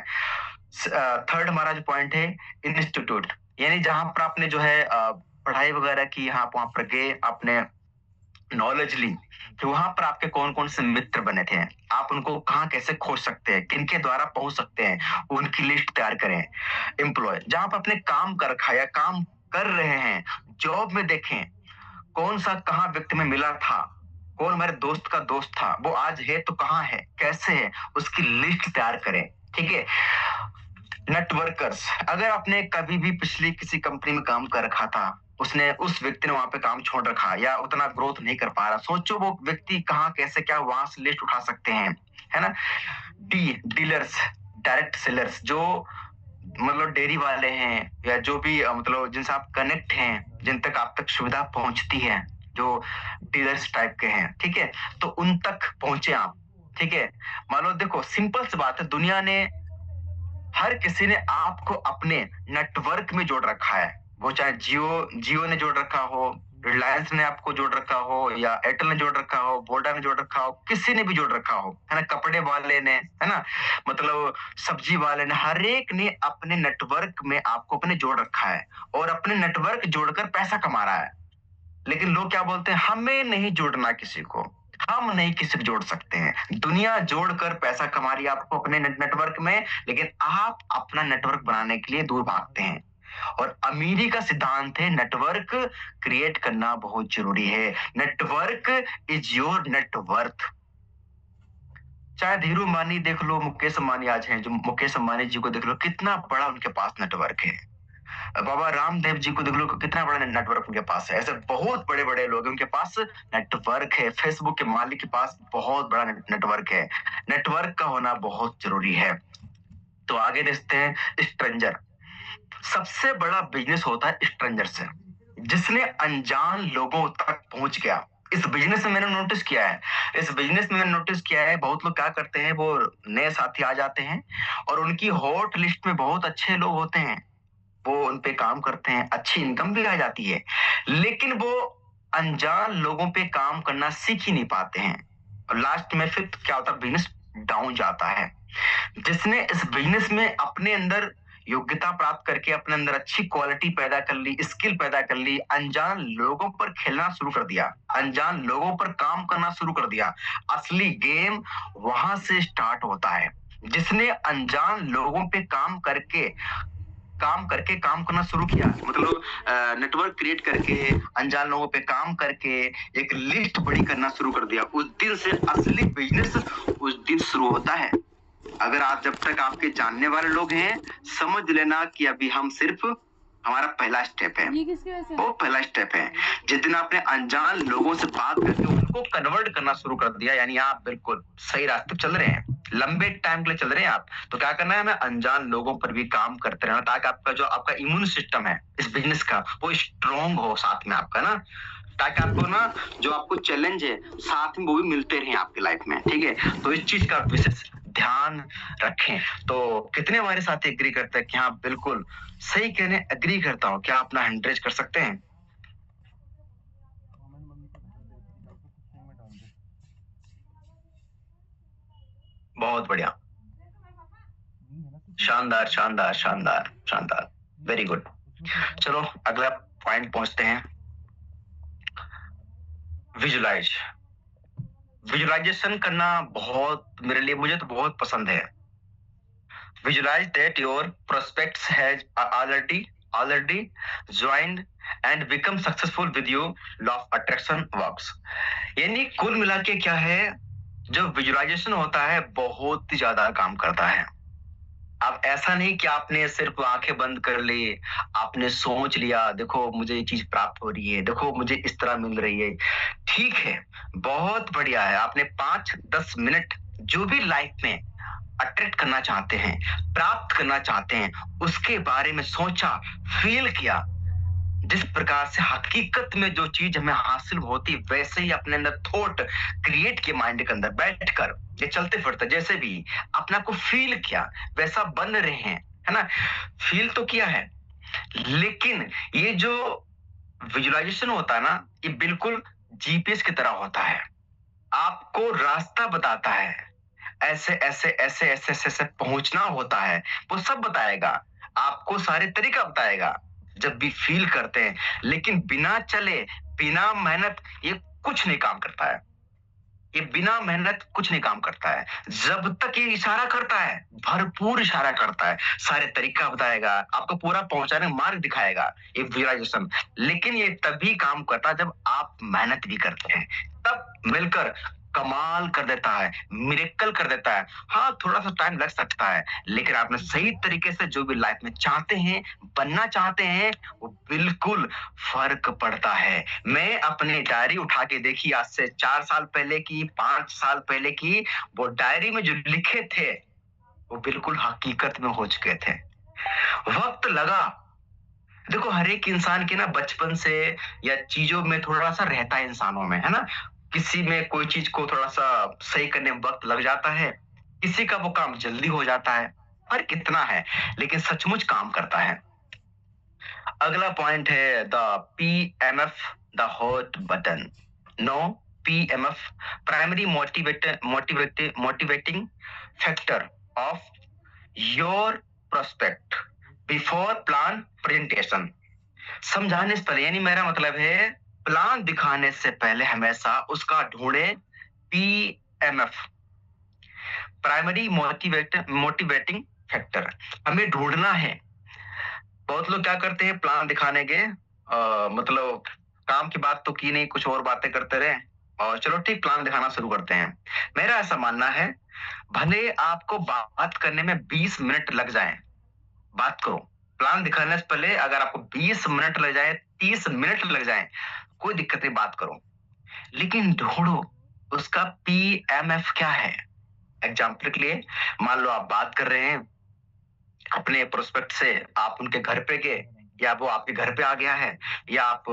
थर्ड हमारा जो पॉइंट है, इंस्टीट्यूट, यानी जहां पर आपने जो है पढ़ाई वगैरह की, यहाँ वहां पर गए, आपने नॉलेज ली, कि वहां पर आपके कौन कौन से मित्र बने थे, आप उनको कहाँ कैसे खोज सकते हैं, किनके द्वारा पहुंच सकते हैं, उनकी लिस्ट तैयार करें। एम्प्लॉय, जहां पर आपने काम कर रखा या काम कर रहे हैं, जॉब में देखें कौन सा कहाँ व्यक्ति में मिला था, कौन मेरे दोस्त का दोस्त था, वो आज है तो कहाँ है, कैसे है, उसकी लिस्ट तैयार करें। ठीक है। नेटवर्कर्स, अगर आपने कभी भी पिछली किसी कंपनी में काम कर रखा था, उसने, उस व्यक्ति ने वहां पे काम छोड़ रखा या उतना ग्रोथ नहीं कर पा रहा, सोचो वो व्यक्ति कहाँ कैसे, क्या वहां से लिस्ट उठा सकते हैं, है ना। डीलर्स, डायरेक्ट सेलर्स, जो मतलब डेयरी वाले हैं या जो भी मतलब जिनसे आप कनेक्ट हैं, जिन तक आप तक सुविधा पहुंचती है, जो डीलर्स टाइप के हैं, ठीक है, तो उन तक पहुंचे आप। ठीक है, मान लो, देखो सिंपल सी बात है, दुनिया ने, हर किसी ने आपको अपने नेटवर्क में जोड़ रखा है। वो चाहे जियो ने जोड़ रखा हो, रिलायंस ने आपको जोड़ रखा हो, या एयरटेल ने जोड़ रखा हो, वोडा ने जोड़ रखा हो, किसी ने भी जोड़ रखा हो, है ना, कपड़े वाले ने, है ना, मतलब सब्जी वाले ने, हर एक ने अपने नेटवर्क में आपको अपने जोड़ रखा है और अपने नेटवर्क जोड़कर पैसा कमा रहा है। लेकिन लोग क्या बोलते हैं, हमें नहीं जोड़ना किसी को, हम नहीं किसी को जोड़ सकते हैं। दुनिया जोड़कर पैसा कमा रही है आपको अपने नेटवर्क में, लेकिन आप अपना नेटवर्क बनाने के लिए दूर भागते हैं। और अमीरी का सिद्धांत है, नेटवर्क क्रिएट करना बहुत जरूरी है। Network is your net worth. चाहे धीरू अंबानी देख लो, मुकेश अंबानी आज हैं, जो मुकेश अंबानी जी को देख लो, कितना बड़ा उनके पास नेटवर्क है। बाबा रामदेव जी को देख लो, कितना बड़ा नेटवर्क उनके पास है। ऐसे बहुत बड़े बड़े लोग उनके पास नेटवर्क है। फेसबुक के मालिक के पास बहुत बड़ा नेटवर्क है। नेटवर्क का होना बहुत जरूरी है। तो आगे देखते हैं स्ट्रेंजर। सबसे बड़ा बिजनेस होता है स्ट्रेंजर से, जिसने अनजान लोगों तक पहुंच गया। इस बिजनेस में मैंने नोटिस किया है, बहुत लोग क्या करते हैं, वो नए साथी आ जाते हैं और उनकी हॉट लिस्ट में बहुत अच्छे लोग होते हैं, वो उन पे काम करते हैं, अच्छी इनकम भी आ जाती है, लेकिन वो अनजान लोगों पे काम करना सीख ही नहीं पाते हैं और लास्ट में फिर क्या होता है, बिजनेस डाउन जाता है। जिसने इस बिजनेस में अपने अंदर योग्यता प्राप्त करके अपने अंदर अच्छी क्वालिटी पैदा कर ली, स्किल पैदा कर ली, अनजान लोगों पर खेलना शुरू कर दिया, अनजान लोगों पर काम करना शुरू कर दिया, असली गेम वहां से स्टार्ट होता है। जिसने अनजान लोगों पे काम करके काम करना शुरू किया, मतलब नेटवर्क क्रिएट करके अनजान लोगों पे काम करके एक लिस्ट बड़ी करना शुरू कर दिया, उस दिन से असली बिजनेस उस दिन शुरू होता है। अगर आप जब तक आपके जानने वाले लोग हैं, समझ लेना कि अभी हम सिर्फ हमारा पहला स्टेप है, वो पहला स्टेप है। जिस दिन आपने अनजान लोगों से बात करके उनको कन्वर्ट करना शुरू कर दिया, यानी आप बिल्कुल सही रास्ते चल रहे हैं, लंबे टाइम के लिए चल रहे हैं आप, तो क्या करना है, हमें अनजान लोगों पर भी काम करते रहना, ताकि आपका इम्यून सिस्टम है इस बिजनेस का, वो स्ट्रॉन्ग हो साथ में आपका ना, ताकि आपको ना जो आपको चैलेंज है साथ में वो भी मिलते रहे आपकी लाइफ में, ठीक है। तो इस चीज का विशेष ध्यान रखें। तो कितने हमारे साथ एग्री करते हैं कि हाँ बिल्कुल सही कहने, एग्री करता हूँ, क्या अपना हैंड रेज कर सकते हैं? बहुत बढ़िया, शानदार शानदार शानदार शानदार, वेरी गुड। चलो अगला पॉइंट पहुंचते हैं, विजुलाइजेशन करना बहुत मेरे लिए, मुझे तो बहुत पसंद है। Visualise that your prospects has already joined and become successful with you, law of attraction works। यानी कुल मिला के क्या है, जो विजुलाइजेशन होता है बहुत ही ज्यादा काम करता है। अब ऐसा नहीं कि आपने सिर्फ आंखें बंद कर ली, आपने सोच लिया देखो मुझे ये चीज प्राप्त हो रही है, देखो मुझे इस तरह मिल रही है, ठीक है बहुत बढ़िया है, आपने 5-10 मिनट जो भी लाइफ में अट्रैक्ट करना चाहते हैं, प्राप्त करना चाहते हैं, उसके बारे में सोचा, फील किया, जिस प्रकार से हकीकत में जो चीज हमें हासिल होती वैसे ही अपने अंदर थॉट क्रिएट किए, माइंड के अंदर बैठकर ये चलते फिरते जैसे भी अपने आप को फील किया वैसा बन रहे हैं, है ना, फील तो किया है। लेकिन ये जो विजुअलाइजेशन होता है ना, ये बिल्कुल जीपीएस की तरह होता है, आपको रास्ता बताता है, ऐसे ऐसे ऐसे ऐसे ऐसे, ऐसे पहुंचना होता है, वो सब बताएगा आपको, सारे तरीका बताएगा जब भी फील करते हैं। लेकिन बिना चले, बिना मेहनत ये कुछ नहीं काम करता है, ये बिना मेहनत कुछ नहीं काम करता है। जब तक ये इशारा करता है, भरपूर इशारा करता है, सारे तरीका बताएगा, आपको पूरा पहुंचाने का मार्ग दिखाएगा ये विजुअलाइजेशन, लेकिन ये तभी काम करता है जब आप मेहनत भी करते हैं, तब मिलकर कमाल कर देता है, मिरेकल कर देता है। हाँ थोड़ा सा टाइम लग सकता है, लेकिन आपने सही तरीके से जो भी लाइफ में चाहते हैं, बनना चाहते हैं, वो बिल्कुल फर्क पड़ता है। मैं अपनी डायरी उठा के देखी, आज से 4 साल पहले की, 5 साल पहले की, वो डायरी में जो लिखे थे वो बिल्कुल हकीकत में हो चुके थे। वक्त लगा, देखो हर एक इंसान के ना बचपन से या चीजों में थोड़ा सा रहता है इंसानों में, है ना, किसी में कोई चीज को थोड़ा सा सही करने में वक्त लग जाता है, किसी का वो काम जल्दी हो जाता है, पर कितना है, लेकिन सचमुच काम करता है। अगला पॉइंट है the PMF, the hot button. No PMF, primary motivating factor of your prospect before plan presentation. समझाने से पहले, यानी मेरा मतलब है प्लान दिखाने से पहले हमेशा उसका ढूंढे PMF, प्राइमरी मोटिवेटिंग फैक्टर, हमें ढूंढना है। बहुत लोग क्या करते हैं, प्लान दिखाने के मतलब काम की बात तो की नहीं, कुछ और बातें करते रहे और चलो ठीक प्लान दिखाना शुरू करते हैं। मेरा ऐसा मानना है, भले आपको बात करने में 20 मिनट लग जाए, बात करो, प्लान दिखाने से पहले अगर आपको 20 मिनट लग जाए, 30 मिनट लग जाए, कोई दिक्कत नहीं, बात करो, लेकिन ढूंढो उसका PMF क्या है। एग्जाम्पल के लिए मान लो आप बात कर रहे हैं, अपने प्रोस्पेक्ट से आप उनके घर पे गए, या वो आपके घर पे आ गया है, या आप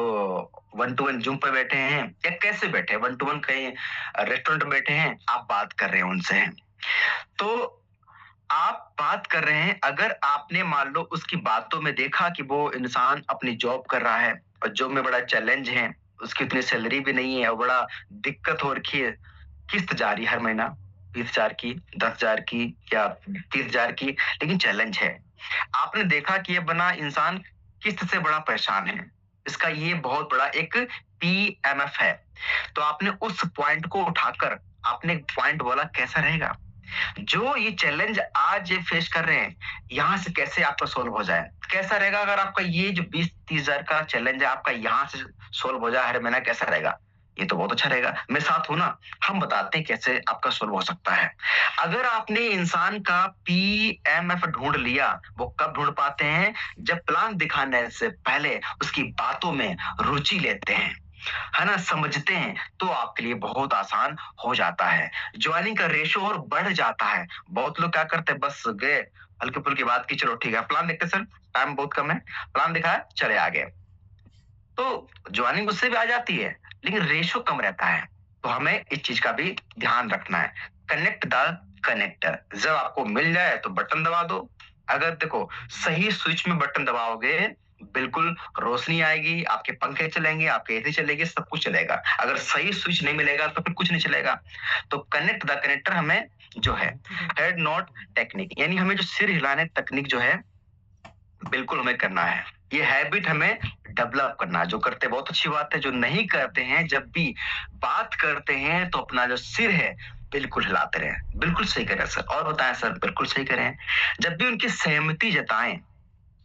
1-to-1 जूम पे बैठे हैं, या कैसे बैठे 1-to-1 कहीं रेस्टोरेंट में बैठे हैं, आप बात कर रहे हैं उनसे। तो आप बात कर रहे हैं, अगर आपने मान लो उसकी बातों में देखा कि वो इंसान अपनी जॉब कर रहा है और जॉब में बड़ा चैलेंज है, उसकी उतनी सैलरी भी नहीं है और बड़ा दिक्कत हो रखी है, किस्त जा रही है हर महीना 20,000 की, 10,000 की या 30,000 की, लेकिन चैलेंज है। आपने देखा कि ये बना इंसान किस्त से बड़ा परेशान है, इसका ये बहुत बड़ा एक PMF है। तो आपने उस पॉइंट को उठाकर आपने एक पॉइंट बोला, कैसा रहेगा जो ये चैलेंज आज ये फेस कर रहे हैं, यहाँ से कैसे आपका सोल्व हो जाए। कैसा रहेगा अगर आपका ये जो 20-30 हजार का चैलेंज है आपका यहाँ से सोल्व हो जाए हर महीना, कैसा रहेगा। ये तो बहुत अच्छा रहेगा, मैं साथ हूं ना, हम बताते हैं कैसे आपका सोल्व हो सकता है। अगर आपने इंसान का PMF ढूंढ लिया, वो कब ढूंढ पाते हैं, जब प्लान दिखाने से पहले उसकी बातों में रुचि लेते हैं, है ना, समझते हैं, तो आपके लिए बहुत आसान हो जाता है। ज्वाइनिंग का रेशो और बढ़ जाता है। बहुत लोग क्या करते हैं, बस गए हल्के फुल्की बात की, चलो ठीक है प्लान देखते सर, टाइम बहुत कम है, प्लान दिखाया चले आगे, तो ज्वाइनिंग उससे भी आ जाती है लेकिन रेशो कम रहता है। तो हमें इस चीज का भी ध्यान रखना है। कनेक्ट द कनेक्टर, जब आपको मिल जाए तो बटन दबा दो। अगर देखो सही स्विच में बटन दबाओगे, बिल्कुल रोशनी आएगी, आपके पंखे चलेंगे, आपके AC चलेगी, सब कुछ चलेगा। अगर सही स्विच नहीं मिलेगा तो फिर कुछ नहीं चलेगा। तो कनेक्ट द कनेक्टर हमें जो है हेड नॉट टेक्निक, यानी हमें जो सिर हिलाने तकनीक जो है बिल्कुल हमें करना है। ये हैबिट हमें डेवलप करना है। जो करते बहुत अच्छी बात है, जो नहीं करते हैं, जब भी बात करते हैं तो अपना जो सिर है बिल्कुल हिलाते रहें। बिल्कुल सही करें सर, और बताएं सर, बिल्कुल सही करें। जब भी उनकी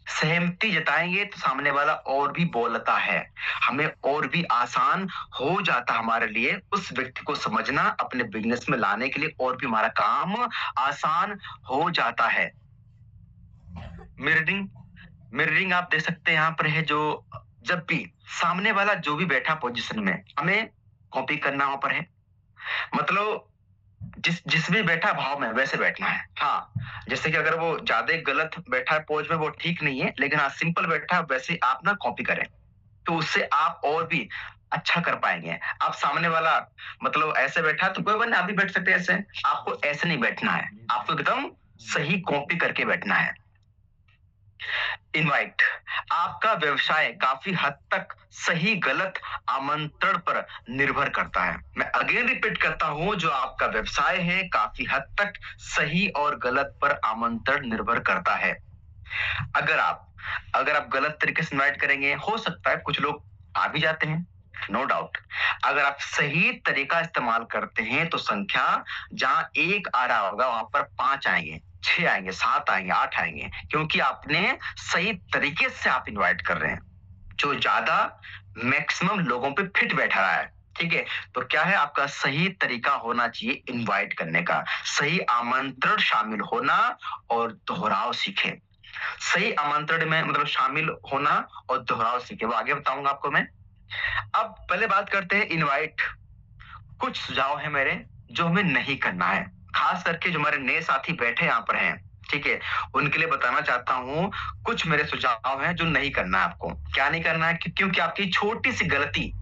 सहमति जताएंगे तो सामने वाला और भी बोलता है, हमें और भी आसान हो जाता हमारे लिए उस व्यक्ति को समझना, अपने बिजनेस में लाने के लिए और भी हमारा काम आसान हो जाता है। मिररिंग आप देख सकते हैं यहाँ पर है, जो जब भी सामने वाला जो भी बैठा पोजीशन में, हमें कॉपी करना वहां पर है। मतलब जिस भी बैठा भाव में वैसे बैठना है। हाँ, जैसे कि अगर वो ज्यादा गलत बैठा है पोज में, वो ठीक नहीं है, लेकिन हाँ सिंपल बैठा है, वैसे आप ना कॉपी करें, तो उससे आप और भी अच्छा कर पाएंगे। आप सामने वाला मतलब ऐसे बैठा है तो कोई बात नहीं, आप भी बैठ सकते हैं ऐसे, आपको ऐसे नहीं बैठना है, आपको एकदम सही कॉपी करके बैठना है। इनवाइट, आपका व्यवसाय काफी हद तक सही गलत आमंत्रण पर निर्भर करता है। मैं अगेन रिपीट करता हूं, जो आपका व्यवसाय है काफी हद तक सही और गलत पर आमंत्रण निर्भर करता है। अगर आप गलत तरीके से इनवाइट करेंगे, हो सकता है कुछ लोग आ भी जाते हैं, नो डाउट। अगर आप सही तरीका इस्तेमाल करते हैं तो संख्या जहां 1 आ रहा होगा वहां पर 5 आएंगे, 6 आएंगे, 7 आएंगे, 8 आएंगे, क्योंकि आपने सही तरीके से आप इनवाइट कर रहे हैं, जो ज्यादा मैक्सिमम लोगों पे फिट बैठा रहा है। ठीक है, तो क्या है, आपका सही तरीका होना चाहिए इनवाइट करने का, सही आमंत्रण शामिल होना और दोहराव सीखे। सही आमंत्रण में मतलब शामिल होना और दोहराव सीखे, वो आगे बताऊंगा आपको मैं। अब पहले बात करते हैं इनवाइट। कुछ सुझाव है मेरे जो हमें नहीं करना है, खास करके जो हमारे नए साथी बैठे यहाँ पर हैं, ठीक है, उनके लिए बताना चाहता हूँ। कुछ मेरे सुझाव हैं जो नहीं करना है आपको। क्या नहीं करना है? क्योंकि आपकी छोटी सी गलती,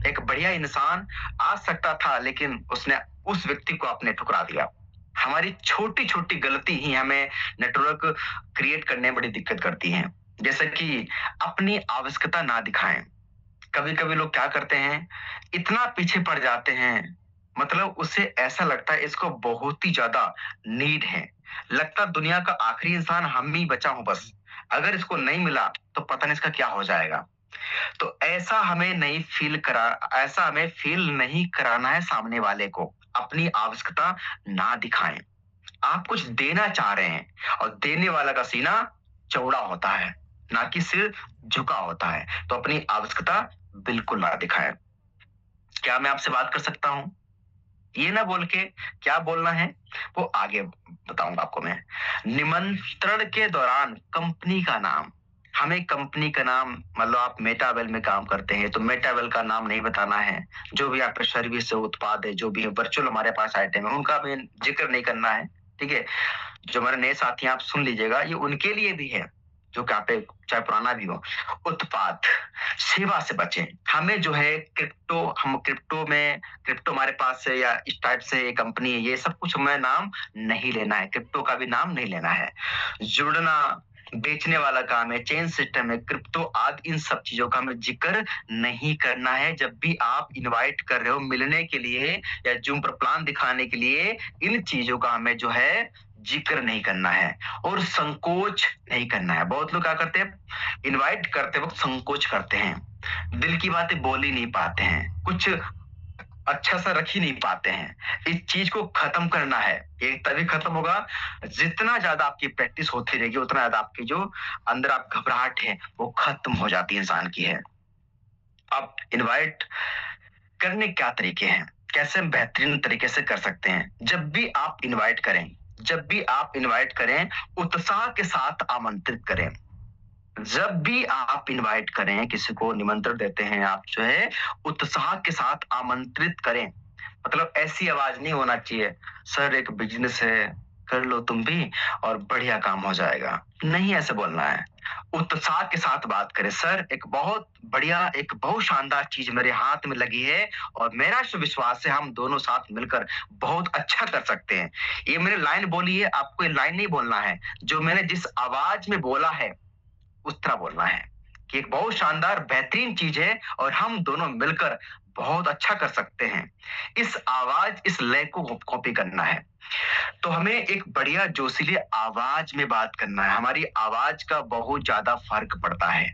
एक बढ़िया इंसान आ सकता था लेकिन उसने उस व्यक्ति को आपने ठुकरा दिया। हमारी छोटी छोटी गलती ही हमें नेटवर्क क्रिएट करने में बड़ी दिक्कत करती है। जैसे कि अपनी आवश्यकता ना दिखाएं। कभी कभी लोग क्या करते हैं, इतना पीछे पड़ जाते हैं, मतलब उसे ऐसा लगता है इसको बहुत ही ज्यादा नीड है, लगता दुनिया का आखिरी इंसान हम ही बचा हूं बस, अगर इसको नहीं मिला तो पता नहीं इसका क्या हो जाएगा। तो ऐसा हमें फील नहीं कराना है सामने वाले को। अपनी आवश्यकता ना दिखाएं। आप कुछ देना चाह रहे हैं और देने वाला का सीना चौड़ा होता है, ना कि सिर झुका होता है। तो अपनी आवश्यकता बिल्कुल ना दिखाएं। क्या मैं आपसे बात कर सकता हूं? ये ना बोल के क्या बोलना है वो आगे बताऊंगा आपको मैं। निमंत्रण के दौरान कंपनी का नाम, हमें कंपनी का नाम, मतलब आप मेटावेल में काम करते हैं तो मेटावेल का नाम नहीं बताना है। जो भी आपके सर्विस है, उत्पाद है, जो भी है, वर्चुअल हमारे पास आइटम है, उनका भी जिक्र नहीं करना है। ठीक है, जो हमारे नए साथी आप सुन लीजिएगा, ये उनके लिए भी है जो कि आप पे चाहे पुराना भी हो। उत्पाद सेवा से बचें। हमें जो है हम क्रिप्टो हमारे पास है या इस टाइप से कंपनी है, ये सब कुछ हमें नाम नहीं लेना है, क्रिप्टो का भी नाम नहीं लेना है। जुड़ना बेचने वाला काम है, चेन सिस्टम है, क्रिप्टो आदि, इन सब चीजों का हमें जिक्र नहीं करना है। जब भी आप इनवाइट कर रहे हो मिलने के लिए या जूम पर प्लान दिखाने के लिए, इन चीजों का हमें जो है जिक्र नहीं करना है और संकोच नहीं करना है। बहुत लोग क्या करते हैं, इनवाइट करते वक्त संकोच करते हैं, दिल की बातें बोल ही नहीं पाते हैं, कुछ अच्छा सा रख ही नहीं पाते हैं। इस चीज को खत्म करना है। ये तभी खत्म होगा जितना ज्यादा आपकी प्रैक्टिस होती रहेगी, उतना ज्यादा आपकी जो अंदर आप घबराहट है वो खत्म हो जाती है इंसान की है। अब इनवाइट करने क्या तरीके हैं, कैसे हम बेहतरीन तरीके से कर सकते हैं। जब भी आप इनवाइट करें उत्साह के साथ आमंत्रित करें। जब भी आप इनवाइट करें, किसी को निमंत्रण देते हैं, आप जो है उत्साह के साथ आमंत्रित करें। मतलब ऐसी आवाज नहीं होना चाहिए, सर एक बिजनेस है कर लो तुम भी और बढ़िया काम हो जाएगा, नहीं ऐसे बोलना है। उत्साह के साथ बात करें, सर एक बहुत बढ़िया, एक बहुत शानदार चीज मेरे हाथ में लगी है और मेरा विश्वास है हम दोनों साथ मिलकर बहुत अच्छा कर सकते हैं। ये मैंने लाइन बोली है, आपको ये लाइन नहीं बोलना है, जो मैंने जिस आवाज में बोला है उस तरह बोलना है कि एक बहुत शानदार बेहतरीन चीज है और हम दोनों मिलकर बहुत अच्छा कर सकते हैं। इस आवाज, इस लय को कॉपी करना है। तो हमें एक बढ़िया जोशीली आवाज में बात करना है। हमारी आवाज का बहुत ज्यादा फर्क पड़ता है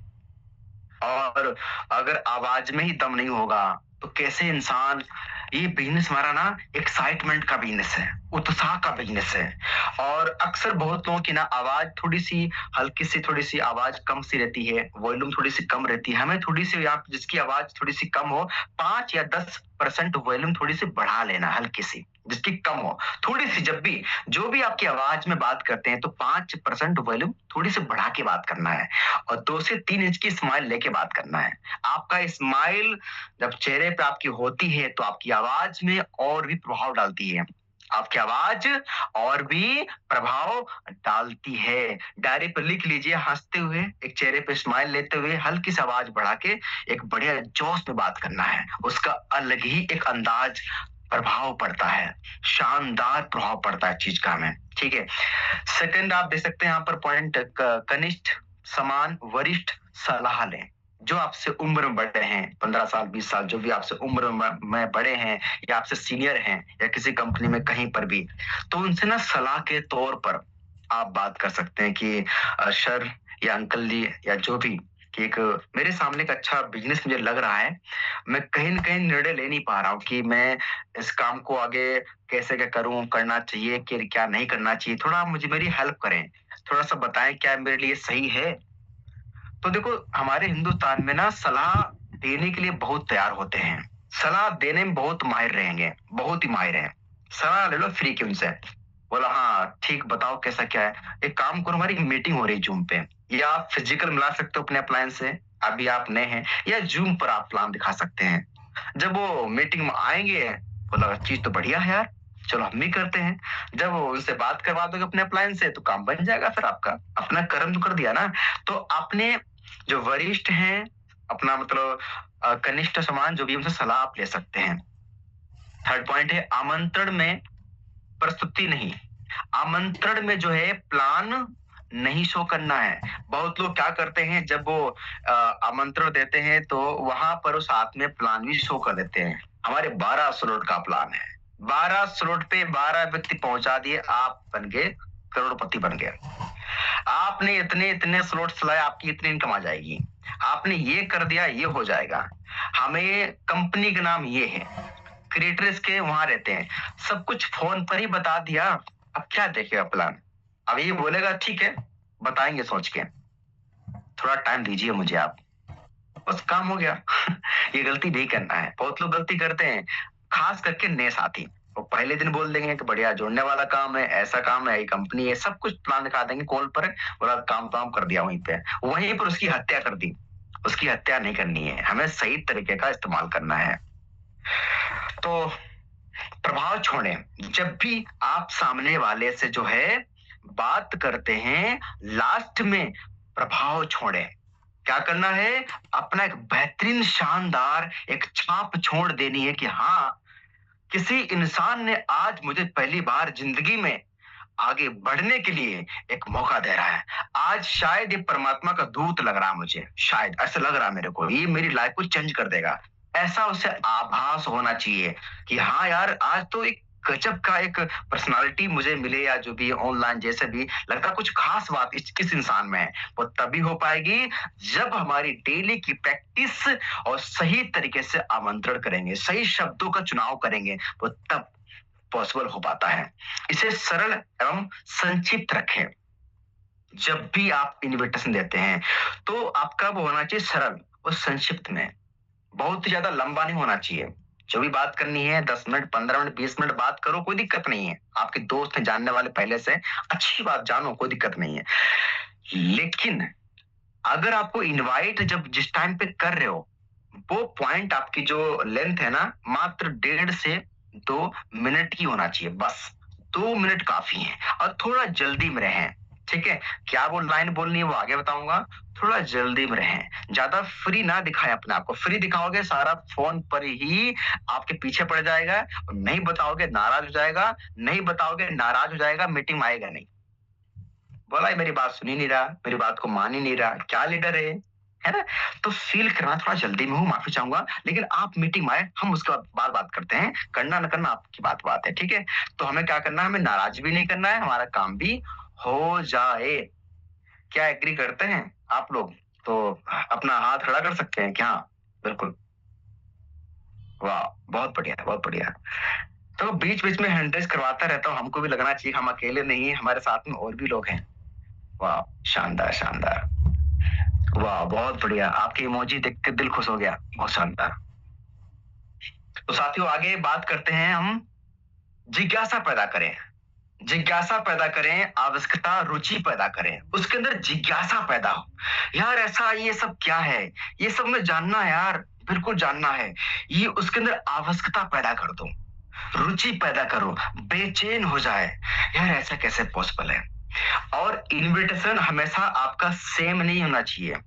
और अगर आवाज में ही दम नहीं होगा तो कैसे इंसान, ये बिजनेस हमारा ना एक्साइटमेंट का बिजनेस है, उत्साह का बिजनेस है। और अक्सर बहुत लोगों की ना आवाज थोड़ी सी हल्की सी, थोड़ी सी आवाज कम सी रहती है, वॉल्यूम थोड़ी सी कम रहती है। हमें थोड़ी सी, आप जिसकी आवाज थोड़ी सी कम हो, 5 या 10% वॉल्यूम थोड़ी सी बढ़ा लेना, हल्की सी, जिसकी कम हो थोड़ी सी। जब भी जो भी आपकी आवाज में बात करते हैं तो 5% वॉल्यूम थोड़ी सी बढ़ा के बात करना है और 2 से 3 इंच की स्माइल लेके बात करना है। आपका स्माइल जब चेहरे पे आपकी होती है तो आपकी आवाज में और भी प्रभाव डालती है, आपकी आवाज और भी प्रभाव डालती है। डायरी पर लिख लीजिए, हंसते हुए, एक चेहरे पे स्माइल लेते हुए, हल्की सी आवाज बढ़ा के एक बढ़िया जोश में बात करना है। उसका अलग ही एक अंदाज, प्रभाव पड़ता है, शानदार प्रभाव पड़ता है चीज का हमें। ठीक है, सेकंड आप देख सकते हैं यहाँ पर पॉइंट, कनिष्ठ, समान, वरिष्ठ सलाह लें। जो आपसे उम्र में बड़े हैं, 15 साल 20 साल, जो भी आपसे उम्र में बड़े हैं या आपसे सीनियर हैं या किसी कंपनी में कहीं पर भी, तो उनसे ना सलाह के तौर पर आप बात कर सकते हैं कि सर या अंकल जी या जो भी, कि एक मेरे सामने एक अच्छा बिजनेस मुझे लग रहा है, मैं कहीं न कहीं निर्णय ले नहीं पा रहा हूँ कि मैं इस काम को आगे कैसे क्या करूँ, करना चाहिए कि क्या नहीं करना चाहिए, थोड़ा मुझे मेरी हेल्प करें, थोड़ा सा बताएं क्या मेरे लिए सही है। तो देखो हमारे हिंदुस्तान में ना सलाह देने के लिए बहुत तैयार होते हैं, सलाह देने में बहुत माहिर रहेंगे, बहुत ही माहिर हैं। सलाह ले लो फ्री की उनसे, बोला हाँ ठीक बताओ कैसा क्या है, एक काम करो हमारी मीटिंग हो रही है जूम पे, या आप फिजिकल मिला सकते हो अपने अप्लायंस से, अभी आप नए हैं, या जूम पर आप प्लान दिखा सकते हैं। जब वो मीटिंग में आएंगे बोला चीज तो बढ़िया है यार, चलो हम भी करते हैं। जब वो उनसे बात करवा दोगे अपने अप्लायंस से तो काम बन जाएगा, फिर आपका अपना कर्म तो कर दिया ना। तो अपने जो वरिष्ठ हैं, अपना मतलब कनिष्ठ समान जो भी, उनसे सलाह आप ले सकते हैं। थर्ड पॉइंट है आमंत्रण में प्रस्तुति नहीं, आमंत्रण में जो है प्लान नहीं शो करना है। बहुत लोग क्या करते हैं, जब वो आमंत्रण देते हैं तो वहां पर उस साथ में प्लान भी शो कर देते हैं। हमारे 12 स्लॉट का प्लान है, 12 स्लॉट पे 12 व्यक्ति पहुंचा दिए, आप बन गए करोड़पति बन गए। आपने इतने इतने स्लॉट चलाए, आपकी इतनी इनकम आ जाएगी, आपने ये कर दिया ये हो जाएगा। हमें कंपनी का नाम ये है, क्रिएटर्स के वहां रहते हैं, सब कुछ फोन पर ही बता दिया, अब क्या देखेगा प्लान। अब ये बोलेगा ठीक है बताएंगे सोच के, थोड़ा टाइम दीजिए मुझे आप, बस काम हो गया। ये गलती नहीं करना है। बहुत लोग गलती करते हैं, खास करके नए साथी, वो पहले दिन बोल देंगे कि बढ़िया जोड़ने वाला काम है, ऐसा काम है, ये कंपनी है, सब कुछ प्लान दिखा देंगे कॉल पर, बोला काम कर दिया, वहीं पर उसकी हत्या कर दी। उसकी हत्या नहीं करनी है, हमें सही तरीके का इस्तेमाल करना है। तो प्रभाव छोड़ें। जब भी आप सामने वाले से जो है बात करते हैं, लास्ट में प्रभाव छोड़े। क्या करना है? अपना एक बेहतरीन शानदार एक छाप छोड़ देनी है कि हाँ, किसी इंसान ने आज मुझे पहली बार जिंदगी में आगे बढ़ने के लिए एक मौका दे रहा है। आज शायद ये परमात्मा का दूत लग रहा है मुझे, शायद ऐसा लग रहा है मेरे को, ये मेरी लाइफ को चेंज कर देगा। ऐसा उसे आभास होना चाहिए कि हाँ यार, आज तो एक गजब का एक पर्सनालिटी मुझे मिले, या जो भी ऑनलाइन जैसे भी लगता कुछ खास बात इस इंसान में है। वो तभी हो पाएगी जब हमारी डेली की प्रैक्टिस और सही तरीके से आमंत्रण करेंगे, सही शब्दों का चुनाव करेंगे, वो तब पॉसिबल हो पाता है। इसे सरल एवं संक्षिप्त रखें। जब भी आप इनविटेशन देते हैं तो आपका वो होना चाहिए सरल और संक्षिप्त में, बहुत ही ज्यादा लंबा नहीं होना चाहिए। जो भी बात करनी है 10 मिनट 15 मिनट 20 मिनट बात करो, कोई दिक्कत नहीं है। आपके दोस्त हैं, जानने वाले पहले से, अच्छी बात जानो, कोई दिक्कत नहीं है। लेकिन अगर आपको इनवाइट जब जिस टाइम पे कर रहे हो, वो पॉइंट आपकी जो लेंथ है ना, मात्र 1.5 से 2 मिनट की होना चाहिए। बस 2 मिनट काफी है, और थोड़ा जल्दी में रहें। ठीक है, क्या वो लाइन बोलनी है वो आगे बताऊंगा। थोड़ा जल्दी में रहें, ज्यादा फ्री ना दिखाएं अपने आप को। फ्री दिखाओगे सारा फोन पर ही आपके पीछे पड़ जाएगा, और नहीं बताओगे नाराज हो जाएगा, नहीं बताओगे नाराज हो जाएगा, मीटिंग में आएगा नहीं। बोला मेरी बात सुन ही नहीं रहा, मेरी बात को मान ही नहीं रहा, क्या लीडर है ना। तो फील करना थोड़ा जल्दी में हूँ, माफी चाहूंगा, लेकिन आप मीटिंग में आए, हम उसके बाद बात करते हैं। करना न करना आपकी बात है, ठीक है। तो हमें क्या करना है, हमें नाराज भी नहीं करना है, हमारा काम भी हो जाए। क्या एग्री करते हैं आप लोग? तो अपना हाथ खड़ा कर सकते हैं क्या? बिल्कुल, वाह, बहुत बढ़िया बहुत बढ़िया। तो बीच बीच में हैंड रेज करवाता रहता हूँ, हमको भी लगना चाहिए हम अकेले नहीं है, हमारे साथ में और भी लोग हैं। वाह, शानदार शानदार, वाह बहुत बढ़िया। आपकी इमोजी देख के दिल खुश हो गया, बहुत शानदार। तो साथियों आगे बात करते हैं हम, जिज्ञासा पैदा करें। जिज्ञासा पैदा करें, आवश्यकता रुचि पैदा करें, उसके अंदर जिज्ञासा पैदा हो। यार ऐसा ये सब क्या है, ये सब में जानना है यार, बिल्कुल जानना है। ये उसके अंदर आवश्यकता पैदा कर दो, रुचि पैदा करो, बेचैन हो जाए, यार ऐसा कैसे पॉसिबल है। और इनविटेशन हमेशा आपका सेम नहीं होना चाहिए।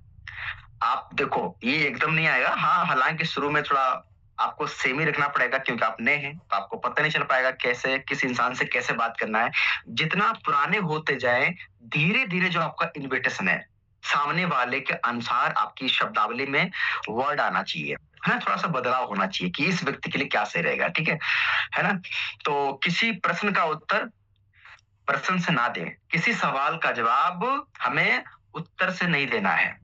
आप देखो ये एकदम नहीं आएगा, हाँ हालांकि शुरू में थोड़ा आपको सेम ही रखना पड़ेगा, क्योंकि आप नए हैं तो आपको पता नहीं चल पाएगा कैसे किस इंसान से कैसे बात करना है। जितना पुराने होते जाए, धीरे धीरे जो आपका इनविटेशन है, सामने वाले के अनुसार आपकी शब्दावली में वर्ड आना चाहिए, है ना, थोड़ा सा बदलाव होना चाहिए कि इस व्यक्ति के लिए क्या सही रहेगा, ठीक है ना। तो किसी प्रश्न का उत्तर प्रश्न से ना दें, किसी सवाल का जवाब हमें उत्तर से नहीं देना है।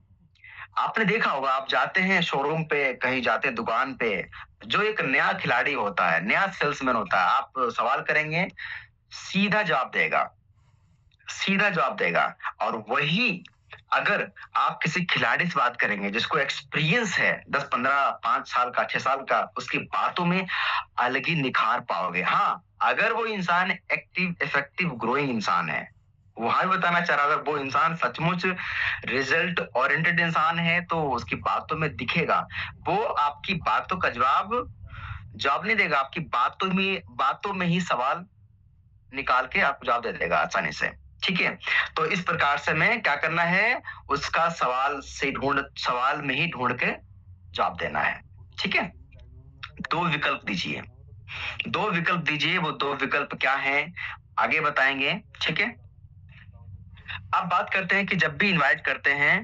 आपने देखा होगा, आप जाते हैं शोरूम पे, कहीं जाते हैं दुकान पे, जो एक नया खिलाड़ी होता है, नया सेल्समैन होता है, आप सवाल करेंगे सीधा जवाब देगा, सीधा जवाब देगा। और वही अगर आप किसी खिलाड़ी से बात करेंगे जिसको एक्सपीरियंस है 10-15 5 साल का 6 साल का, उसकी बातों में अलग ही निखार पाओगे। हाँ, अगर वो इंसान एक्टिव इफेक्टिव ग्रोइंग इंसान है, वहां भी बताना चाह रहा, अगर वो इंसान सचमुच रिजल्ट ओरिएंटेड इंसान है तो उसकी बातों में दिखेगा। वो आपकी बातों का जवाब नहीं देगा, आपकी बातों में ही सवाल निकाल के आपको जवाब दे देगा आसानी से, ठीक है। तो इस प्रकार से हमें क्या करना है, उसका सवाल में ही ढूंढ के जवाब देना है, ठीक है। 2 विकल्प दीजिए, 2 विकल्प दीजिए। वो 2 विकल्प क्या हैं आगे बताएंगे, ठीक है। अब बात करते हैं कि जब भी इनवाइट करते हैं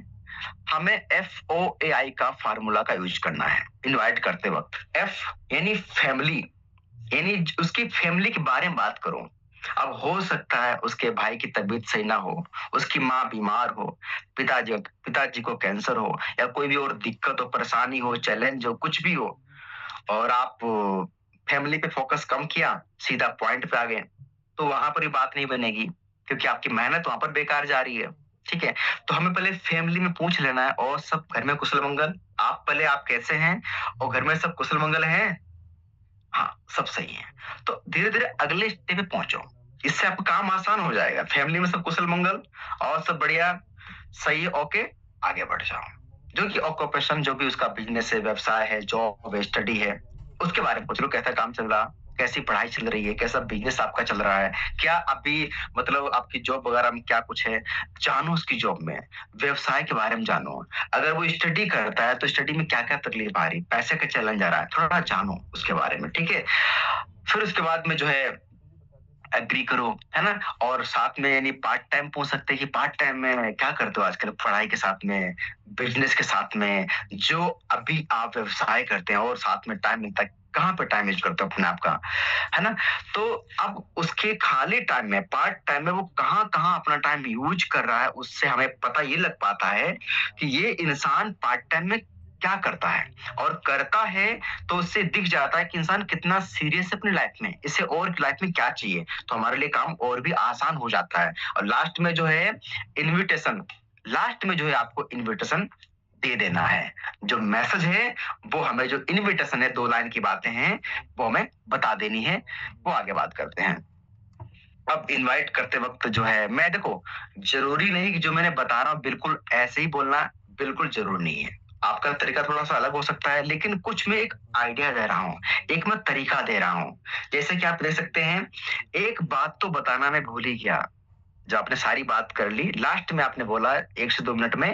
हमें FOAI का फार्मूला का यूज करना है इनवाइट करते वक्त। F यानी फैमिली, यानी उसकी फैमिली के बारे में बात करो। अब हो सकता है उसके भाई की तबीयत सही ना हो, उसकी माँ बीमार हो, पिताजी को कैंसर हो, या कोई भी और दिक्कत हो, परेशानी हो, चैलेंज हो, कुछ भी हो, और आप फैमिली पे फोकस कम किया, सीधा पॉइंट पे आ गए, तो वहां पर भी बात नहीं बनेगी, क्योंकि आपकी मेहनत वहां पर बेकार जा रही है, ठीक है। तो हमें पहले फैमिली में पूछ लेना है, और सब घर में कुशल मंगल, आप पहले आप कैसे हैं, और घर में सब कुशल मंगल हैं, हाँ सब सही है। तो धीरे धीरे अगले स्टेप पे पहुंचो, इससे आपका काम आसान हो जाएगा। फैमिली में सब कुशल मंगल और सब बढ़िया सही है, ओके, आगे बढ़ जाओ। जो कि ऑक्यूपेशन, जो भी उसका बिजनेस है, व्यवसाय है, जॉब है, स्टडी है, उसके बारे में पूछ लो, कैसा काम चल रहा, कैसी पढ़ाई चल रही है, कैसा बिजनेस आपका चल रहा है, क्या अभी मतलब आपकी जॉब वगैरह में क्या कुछ है, जानो उसकी जॉब में, व्यवसाय के बारे में जानो। अगर वो स्टडी करता है तो स्टडी में क्या क्या तकलीफ आ रही, पैसे का चैलेंज आ रहा है, थोड़ा जानो उसके बारे में, ठीक है। फिर उसके बाद में जो है एग्री करो, है ना। और साथ में यानी पार्ट टाइम पूछ सकते हैं कि पार्ट टाइम में क्या करते हो आजकल, पढ़ाई के साथ में, बिजनेस के साथ में, जो अभी आप व्यवसाय करते हैं और साथ में टाइम मिलता है, कहाँ पे टाइम यूज करते हो अपने आप का, है ना। तो अब उसके खाली टाइम में, पार्ट टाइम में वो कहाँ कहाँ अपना टाइम यूज कर रहा है, उससे हमें पता ये लग पाता है कि ये इंसान पार्ट टाइम में क्या करता है, और करता है तो उससे दिख जाता है कि इंसान कितना सीरियस है अपनी लाइफ में, इसे और लाइफ में क्या चाहिए, तो हमारे लिए काम और भी आसान हो जाता है। और लास्ट में जो है इनविटेशन, लास्ट में जो है आपको इनविटेशन दे देना है, जो मैसेज है वो हमें, जो इनविटेशन है, 2 लाइन की बातें हैं वो हमें बता देनी है। वो आगे बात करते हैं। अब इनवाइट करते वक्त जो है, मैं देखो, जरूरी नहीं कि जो मैंने बता रहा हूँ बिल्कुल ऐसे ही बोलना, बिल्कुल जरूर नहीं है, आपका तरीका थोड़ा सा अलग हो सकता है, लेकिन कुछ मैं एक आइडिया दे रहा हूँ, एक मैं तरीका दे रहा हूँ। जैसे कि आप दे सकते हैं, एक बात तो बताना मैं भूल ही गया, जब आपने सारी बात कर ली, लास्ट में आपने बोला 1 से 2 मिनट में,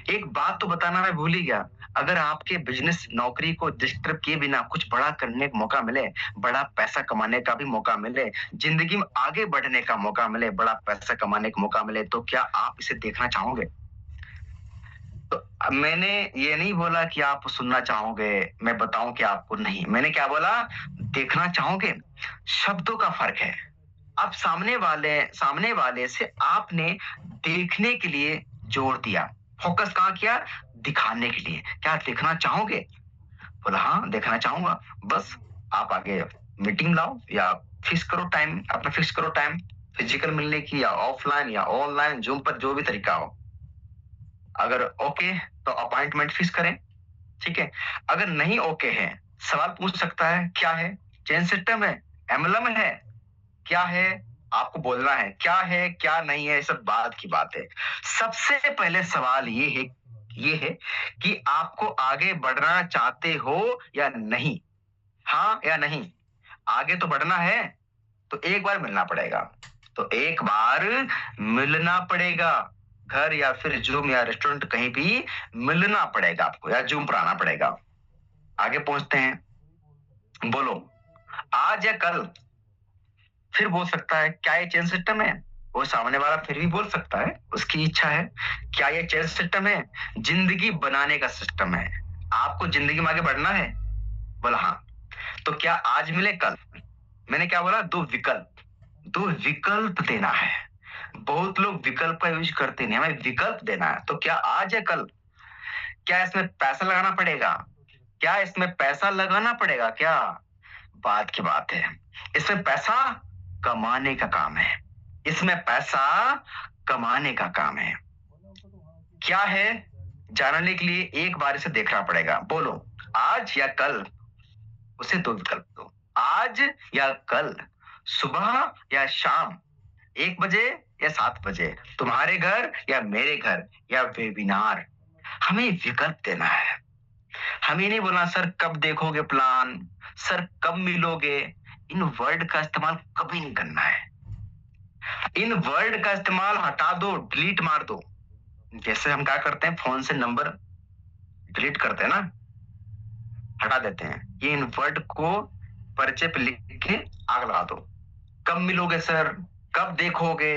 एक बात तो बताना मैं भूल ही गया। अगर आपके बिजनेस नौकरी को डिस्टर्ब किए बिना कुछ बड़ा करने का मौका मिले, बड़ा पैसा कमाने का भी मौका मिले, जिंदगी में आगे बढ़ने का मौका मिले, बड़ा पैसा कमाने का मौका मिले, तो क्या आप इसे देखना चाहोगे? तो मैंने ये नहीं बोला कि आप सुनना चाहोगे, मैं बताऊं कि आपको नहीं, मैंने क्या बोला, देखना चाहोगे। शब्दों का फर्क है। अब सामने वाले से आपने देखने के लिए जोर दिया, फोकस कहाँ किया, दिखाने के लिए। क्या देखना चाहोगे? बोला हाँ देखना चाहूंगा। बस आप आगे मीटिंग लाओ या फिक्स करो टाइम, अपना फिक्स करो टाइम, फिजिकल मिलने की या ऑफलाइन या ऑनलाइन, जूम पर, जो भी तरीका हो। अगर ओके तो अपॉइंटमेंट फिक्स करें, ठीक है। अगर नहीं ओके है, सवाल पूछ सकता है, क्या है, चेन सिस्टम है, एमएलएम है, क्या है, आपको बोलना है क्या है क्या नहीं है, सब बात की बात है। सबसे पहले सवाल ये है कि आपको आगे बढ़ना चाहते हो या नहीं, हाँ या नहीं। आगे तो बढ़ना है तो एक बार मिलना पड़ेगा, तो एक बार मिलना पड़ेगा, घर या फिर जूम या रेस्टोरेंट कहीं भी मिलना पड़ेगा आपको, या जूम पर आना पड़ेगा। आगे पहुंचते हैं, बोलो आज या कल। फिर बोल सकता है क्या ये चेन सिस्टम है, वो सामने वाला फिर भी बोल सकता है, उसकी इच्छा है। क्या ये चेन सिस्टम है, जिंदगी बनाने का सिस्टम है, आपको जिंदगी में आगे बढ़ना है। बोला हाँ, तो क्या आज मिले कल। मैंने क्या बोला, 2 विकल्प देना है। बहुत लोग विकल्प का यूज करते नहीं, हमें विकल्प देना है। तो क्या आज या कल, क्या इसमें पैसा लगाना पड़ेगा, क्या इसमें पैसा लगाना पड़ेगा, क्या बात की बात है। इसमें पैसा कमाने का काम है, इसमें पैसा कमाने का काम है। क्या है जानने के लिए एक बार इसे देखना पड़ेगा। बोलो आज या कल, उसे 2 विकल्प दो, आज या कल, सुबह या शाम, 1 बजे या 7 बजे, तुम्हारे घर या मेरे घर, या वेबिनार। हमें विकल्प देना है। हमें नहीं बोलना सर कब देखोगे प्लान, सर कब मिलोगे। इन वर्ड का इस्तेमाल कभी नहीं करना है। इन वर्ड का इस्तेमाल हटा दो, डिलीट मार दो। जैसे हम क्या करते हैं, फोन से नंबर डिलीट करते हैं ना, हटा देते हैं। ये इन वर्ड को पर्चे पे लिख के आग लगा दो। कब मिलोगे सर, कब देखोगे,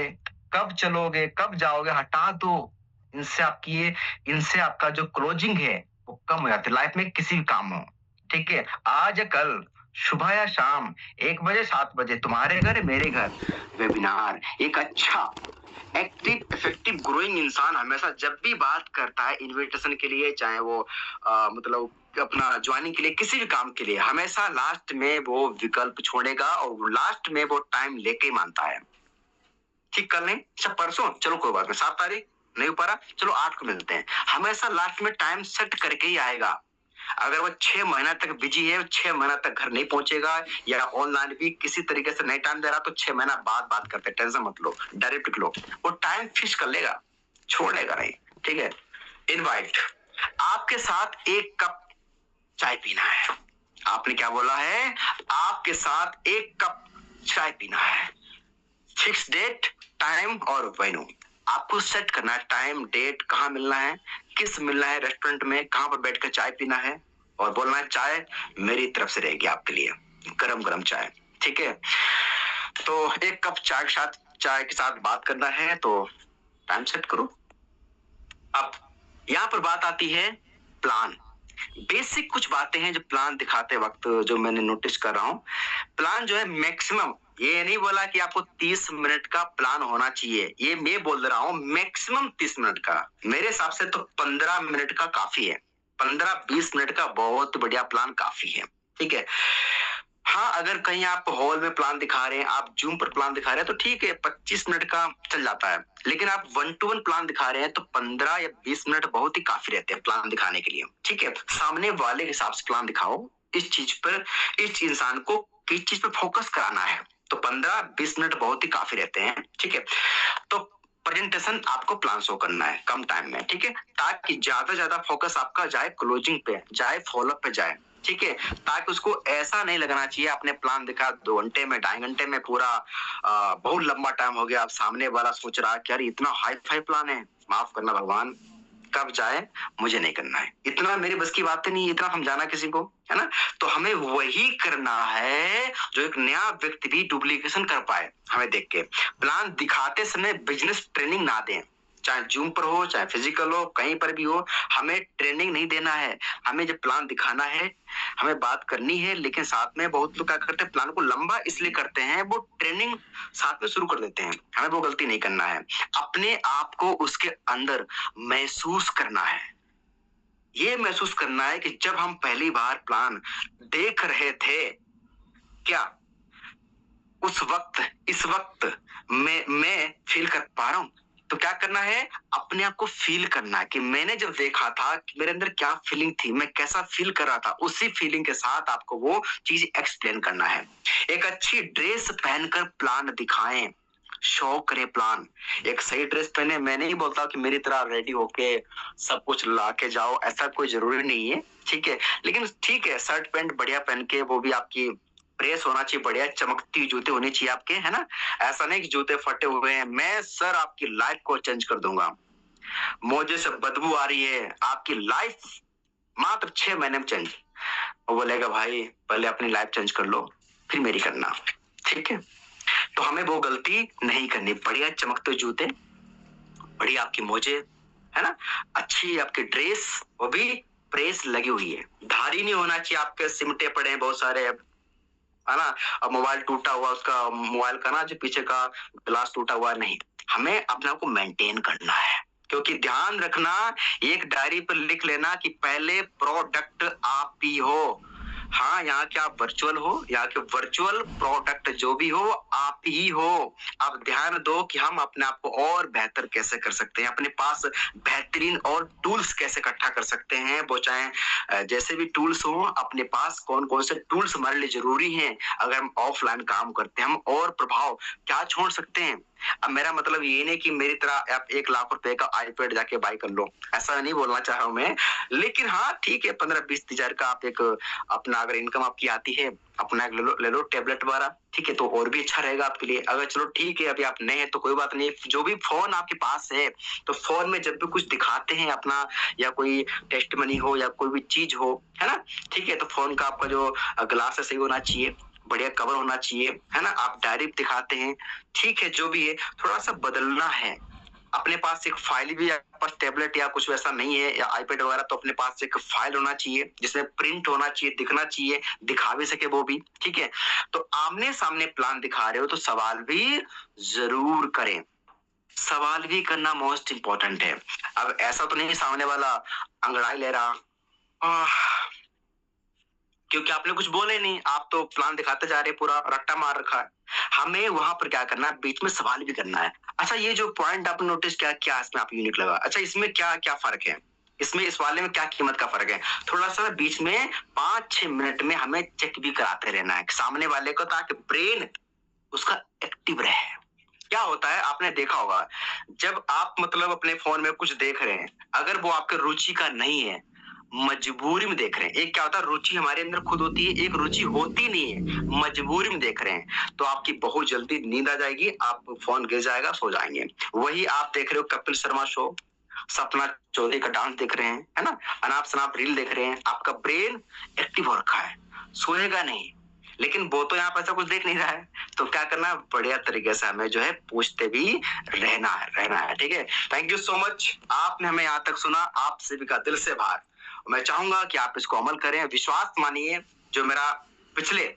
कब चलोगे, कब जाओगे, हटा दो। इनसे आपका जो क्लोजिंग है वो कम हो जाती है लाइफ में, किसी भी काम हो, ठीक है। आज या कल, सुबह या शाम, 1 बजे 7 बजे, तुम्हारे घर मेरे घर, वेबिनार। एक अच्छा एक्टिव इफेक्टिव ग्रोइंग इंसान हमेशा जब भी बात करता है इन्विटेशन के लिए, चाहे वो मतलब अपना ज्वाइनिंग के लिए, किसी भी काम के लिए, हमेशा लास्ट में वो विकल्प छोड़ेगा और लास्ट में वो टाइम लेके मानता है। ठीक कर लें सब, परसों चलो कोई बात नहीं, 7 तारीख नहीं हो पा रहा, चलो 8 को मिलते हैं। हमेशा लास्ट में टाइम सेट करके ही आएगा। अगर वो 6 महीना तक बिजी है, 6 महीना तक घर नहीं पहुंचेगा, या ऑनलाइन भी किसी तरीके से नहीं टाइम दे रहा, तो 6 महीना बाद बात करते, टेंशन मत लो, डायरेक्ट लिख लो, वो टाइम फिक्स कर लेगा, छोड़ेगा नहीं, ठीक है। इनवाइट, आपके साथ 1 कप चाय पीना है, आपने क्या बोला है? आपके साथ 1 कप चाय पीना है। फिक्स डेट, टाइम और वेन्यू आपको सेट करना है। टाइम, डेट, कहाँ मिलना है, किस मिलना है, रेस्टोरेंट में कहाँ पर बैठकर चाय पीना है, और बोलना है चाय मेरी तरफ से रहेगी आपके लिए, गरम गरम चाय। ठीक है, तो 1 कप चाय के साथ बात करना है, तो टाइम सेट करो। अब यहाँ पर बात आती है प्लान। बेसिक कुछ बातें हैं जो प्लान दिखाते वक्त जो मैंने नोटिस कर रहा हूँ। प्लान जो है मैक्सिमम, ये नहीं बोला कि आपको 30 मिनट का प्लान होना चाहिए, ये मैं बोल रहा हूँ मैक्सिमम 30 मिनट का। मेरे हिसाब से तो 15 मिनट का काफी है, 15-20 मिनट का बहुत बढ़िया प्लान काफी है। ठीक है, हाँ अगर कहीं आप हॉल में प्लान दिखा रहे हैं, आप जूम पर प्लान दिखा रहे हैं तो ठीक है, 25 मिनट का चल जाता है। लेकिन आप 1-to-1 प्लान दिखा रहे हैं तो 15 या 20 मिनट बहुत ही काफी रहते हैं प्लान दिखाने के लिए। ठीक है, सामने वाले के हिसाब से प्लान दिखाओ, इस चीज पर, इस इंसान को किस चीज पर फोकस कराना है, तो 15-20 मिनट बहुत ही काफी रहते हैं। ठीक है, तो प्रेजेंटेशन आपको प्लान शो करना है कम टाइम में। ठीक है, ताकि ज्यादा फोकस आपका जाए क्लोजिंग पे, जाए फॉलोअप पे जाए। ठीक है, ताकि उसको ऐसा नहीं लगना चाहिए आपने प्लान दिखा 2 घंटे में, 2.5 घंटे में पूरा बहुत लंबा टाइम हो गया, अब सामने वाला सोच रहा है कि यार इतना हाई फाई प्लान है, माफ करना भगवान, कब जाए मुझे नहीं करना है, इतना मेरी बस की बात नहीं, इतना समझाना किसी को, है ना। तो हमें वही करना है जो एक नया व्यक्ति भी डुप्लीकेशन कर पाए। हमें देख के प्लान दिखाते समय बिजनेस ट्रेनिंग ना दें, चाहे जूम पर हो, चाहे फिजिकल हो, कहीं पर भी हो, हमें ट्रेनिंग नहीं देना है। हमें जब प्लान दिखाना है, हमें बात करनी है, लेकिन साथ में बहुत लोग क्या करते हैं, प्लान को लंबा इसलिए करते हैं, वो ट्रेनिंग साथ में शुरू कर देते हैं। हमें वो गलती नहीं करना है, अपने आप को उसके अंदर महसूस करना है। ये महसूस करना है कि जब हम पहली बार प्लान देख रहे थे, क्या उस वक्त, इस वक्त मैं फील कर पा रहा हूं? तो क्या करना है, अपने आप को फील करना है कि मैंने जब देखा था कि मेरे अंदर क्या फीलिंग थी, मैं कैसा फील कर रहा था, उसी फीलिंग के साथ आपको वो चीज एक्सप्लेन करना है। एक अच्छी ड्रेस पहनकर प्लान दिखाएं, शो करे प्लान। एक सही ड्रेस पहने, मैं नहीं बोलता कि मेरी तरह रेडी होके सब कुछ ला के जाओ, ऐसा कोई जरूरी नहीं है। ठीक है, लेकिन ठीक है, शर्ट पैंट बढ़िया पहन के, वो भी आपकी प्रेस होना चाहिए, बढ़िया चमकती जूते होने चाहिए आपके, है ना। ऐसा नहीं कि जूते फटे हुए हैं, मैं सर आपकी लाइफ को चेंज कर दूंगा, मोजे से बदबू आ रही है, आपकी लाइफ मात्र 6 महीने में चेंज। वो बोलेगा भाई पहले अपनी लाइफ चेंज कर लो, फिर मेरी करना। ठीक है, तो हमें वो गलती नहीं करनी। बढ़िया चमकते जूते, बढ़िया आपकी मोजे, है ना, अच्छी आपकी ड्रेस, वो भी प्रेस लगी हुई है, धारी नहीं होना चाहिए आपके सिमटे पड़े हैं बहुत सारे, है ना। अब मोबाइल टूटा हुआ, उसका मोबाइल का ना जो पीछे का ग्लास टूटा हुआ, नहीं, हमें अपने आप को मेंटेन करना है। क्योंकि ध्यान रखना, एक डायरी पर लिख लेना कि पहले प्रोडक्ट आप ही हो। हाँ, यहाँ के आप वर्चुअल हो, यहाँ के वर्चुअल प्रोडक्ट जो भी हो आप ही हो। अब ध्यान दो कि हम अपने आप को और बेहतर कैसे कर सकते हैं, अपने पास बेहतरीन और टूल्स कैसे इकट्ठा कर सकते हैं। वो चाहे जैसे भी टूल्स हो, अपने पास कौन कौन से टूल्स हमारे लिए जरूरी हैं। अगर हम ऑफलाइन काम करते हैं, हम और प्रभाव क्या छोड़ सकते हैं। अब मेरा मतलब ये नहीं कि मेरी तरह आप 1 लाख रुपए का आईपैड जाके बाय कर लो, ऐसा नहीं बोलना चाह रहा हूं मैं। लेकिन हाँ ठीक है, 15-20 हजार का आप एक अपना अगर इनकम आपकी आती है, अपना एक ले लो टैबलेट वाला, ठीक है, तो और भी अच्छा रहेगा आपके लिए। अगर चलो ठीक है अभी आप नए हैं तो कोई बात नहीं, जो भी फोन आपके पास है, तो फोन में जब भी कुछ दिखाते हैं अपना, या कोई टेस्ट मनी हो या कोई भी चीज हो, है ना, ठीक है, तो फोन का आपका जो ग्लास है सही होना चाहिए, बढ़िया कवर होना चाहिए, है ना। आप डायरी दिखाते हैं, ठीक है, जो भी है थोड़ा सा बदलना है। अपने पास एक फाइल भी, आपके पास टैबलेट या कुछ वैसा नहीं है या आईपैड वगैरह, तो अपने पास एक फाइल होना चाहिए जिसमें प्रिंट होना चाहिए, दिखना चाहिए, दिखा भी सके वो भी, ठीक है। तो आमने सामने प्लान दिखा रहे हो तो सवाल भी जरूर करें, सवाल भी करना मोस्ट इंपॉर्टेंट है। अब ऐसा तो नहीं सामने वाला अंगड़ाई ले रहा क्योंकि आपने कुछ बोले नहीं, आप तो प्लान दिखाते जा रहे, पूरा रट्टा मार रखा है। हमें वहां पर क्या करना है, बीच में सवाल भी करना है। अच्छा, ये जो पॉइंट आपने नोटिस किया, क्या इसमें आप यूनिक लगा? अच्छा, इसमें क्या क्या फर्क है, इसमें इस वाले में क्या कीमत का फर्क है? थोड़ा सा बीच में 5-6 मिनट में हमें चेक भी कराते रहना है सामने वाले को, ताकि ब्रेन उसका एक्टिव रहे। क्या होता है, आपने देखा होगा, जब आप मतलब अपने फोन में कुछ देख रहे हैं, अगर वो आपके रुचि का नहीं है, मजबूरी में देख रहे हैं। एक क्या होता है, रुचि हमारे अंदर खुद होती है, एक रुचि होती नहीं है, मजबूरी में देख रहे हैं, तो आपकी बहुत जल्दी नींद आ जाएगी, आप फोन गिर जाएगा, सो जाएंगे। वही आप देख रहे हो कपिल शर्मा शो, सपना चौधरी का डांस देख रहे हैं, है ना, अनाप शनाप रील देख रहे हैं, आपका ब्रेन एक्टिव हो रखा है, सोएगा नहीं। लेकिन वो तो यहाँ पर ऐसा कुछ देख नहीं रहा है, तो क्या करना है, बढ़िया तरीके से हमें जो है पूछते भी रहना है, ठीक है। थैंक यू सो मच, आपने हमें यहाँ तक सुना, आप सभी का दिल से आभार। मैं चाहूंगा कि आप इसको अमल करें, विश्वास मानिए, जो मेरा पिछले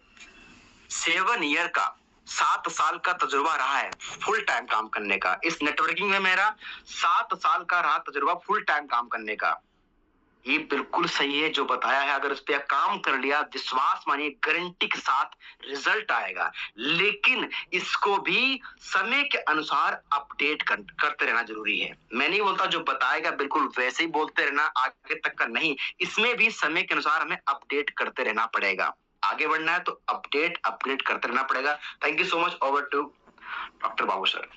7 ईयर का 7 साल का तजुर्बा रहा है फुल टाइम काम करने का, इस नेटवर्किंग में मेरा 7 साल का रहा तजुर्बा फुल टाइम काम करने का, ये बिल्कुल सही है जो बताया है। अगर इस पे काम कर लिया, विश्वास मानिए गारंटी के साथ रिजल्ट आएगा। लेकिन इसको भी समय के अनुसार अपडेट करते रहना जरूरी है। मैं नहीं बोलता जो बताएगा बिल्कुल वैसे ही बोलते रहना, आगे तक का नहीं, इसमें भी समय के अनुसार हमें अपडेट करते रहना पड़ेगा। आगे बढ़ना है तो अपडेट करते रहना पड़ेगा। Thank you so much. Over to doctor Babu sir.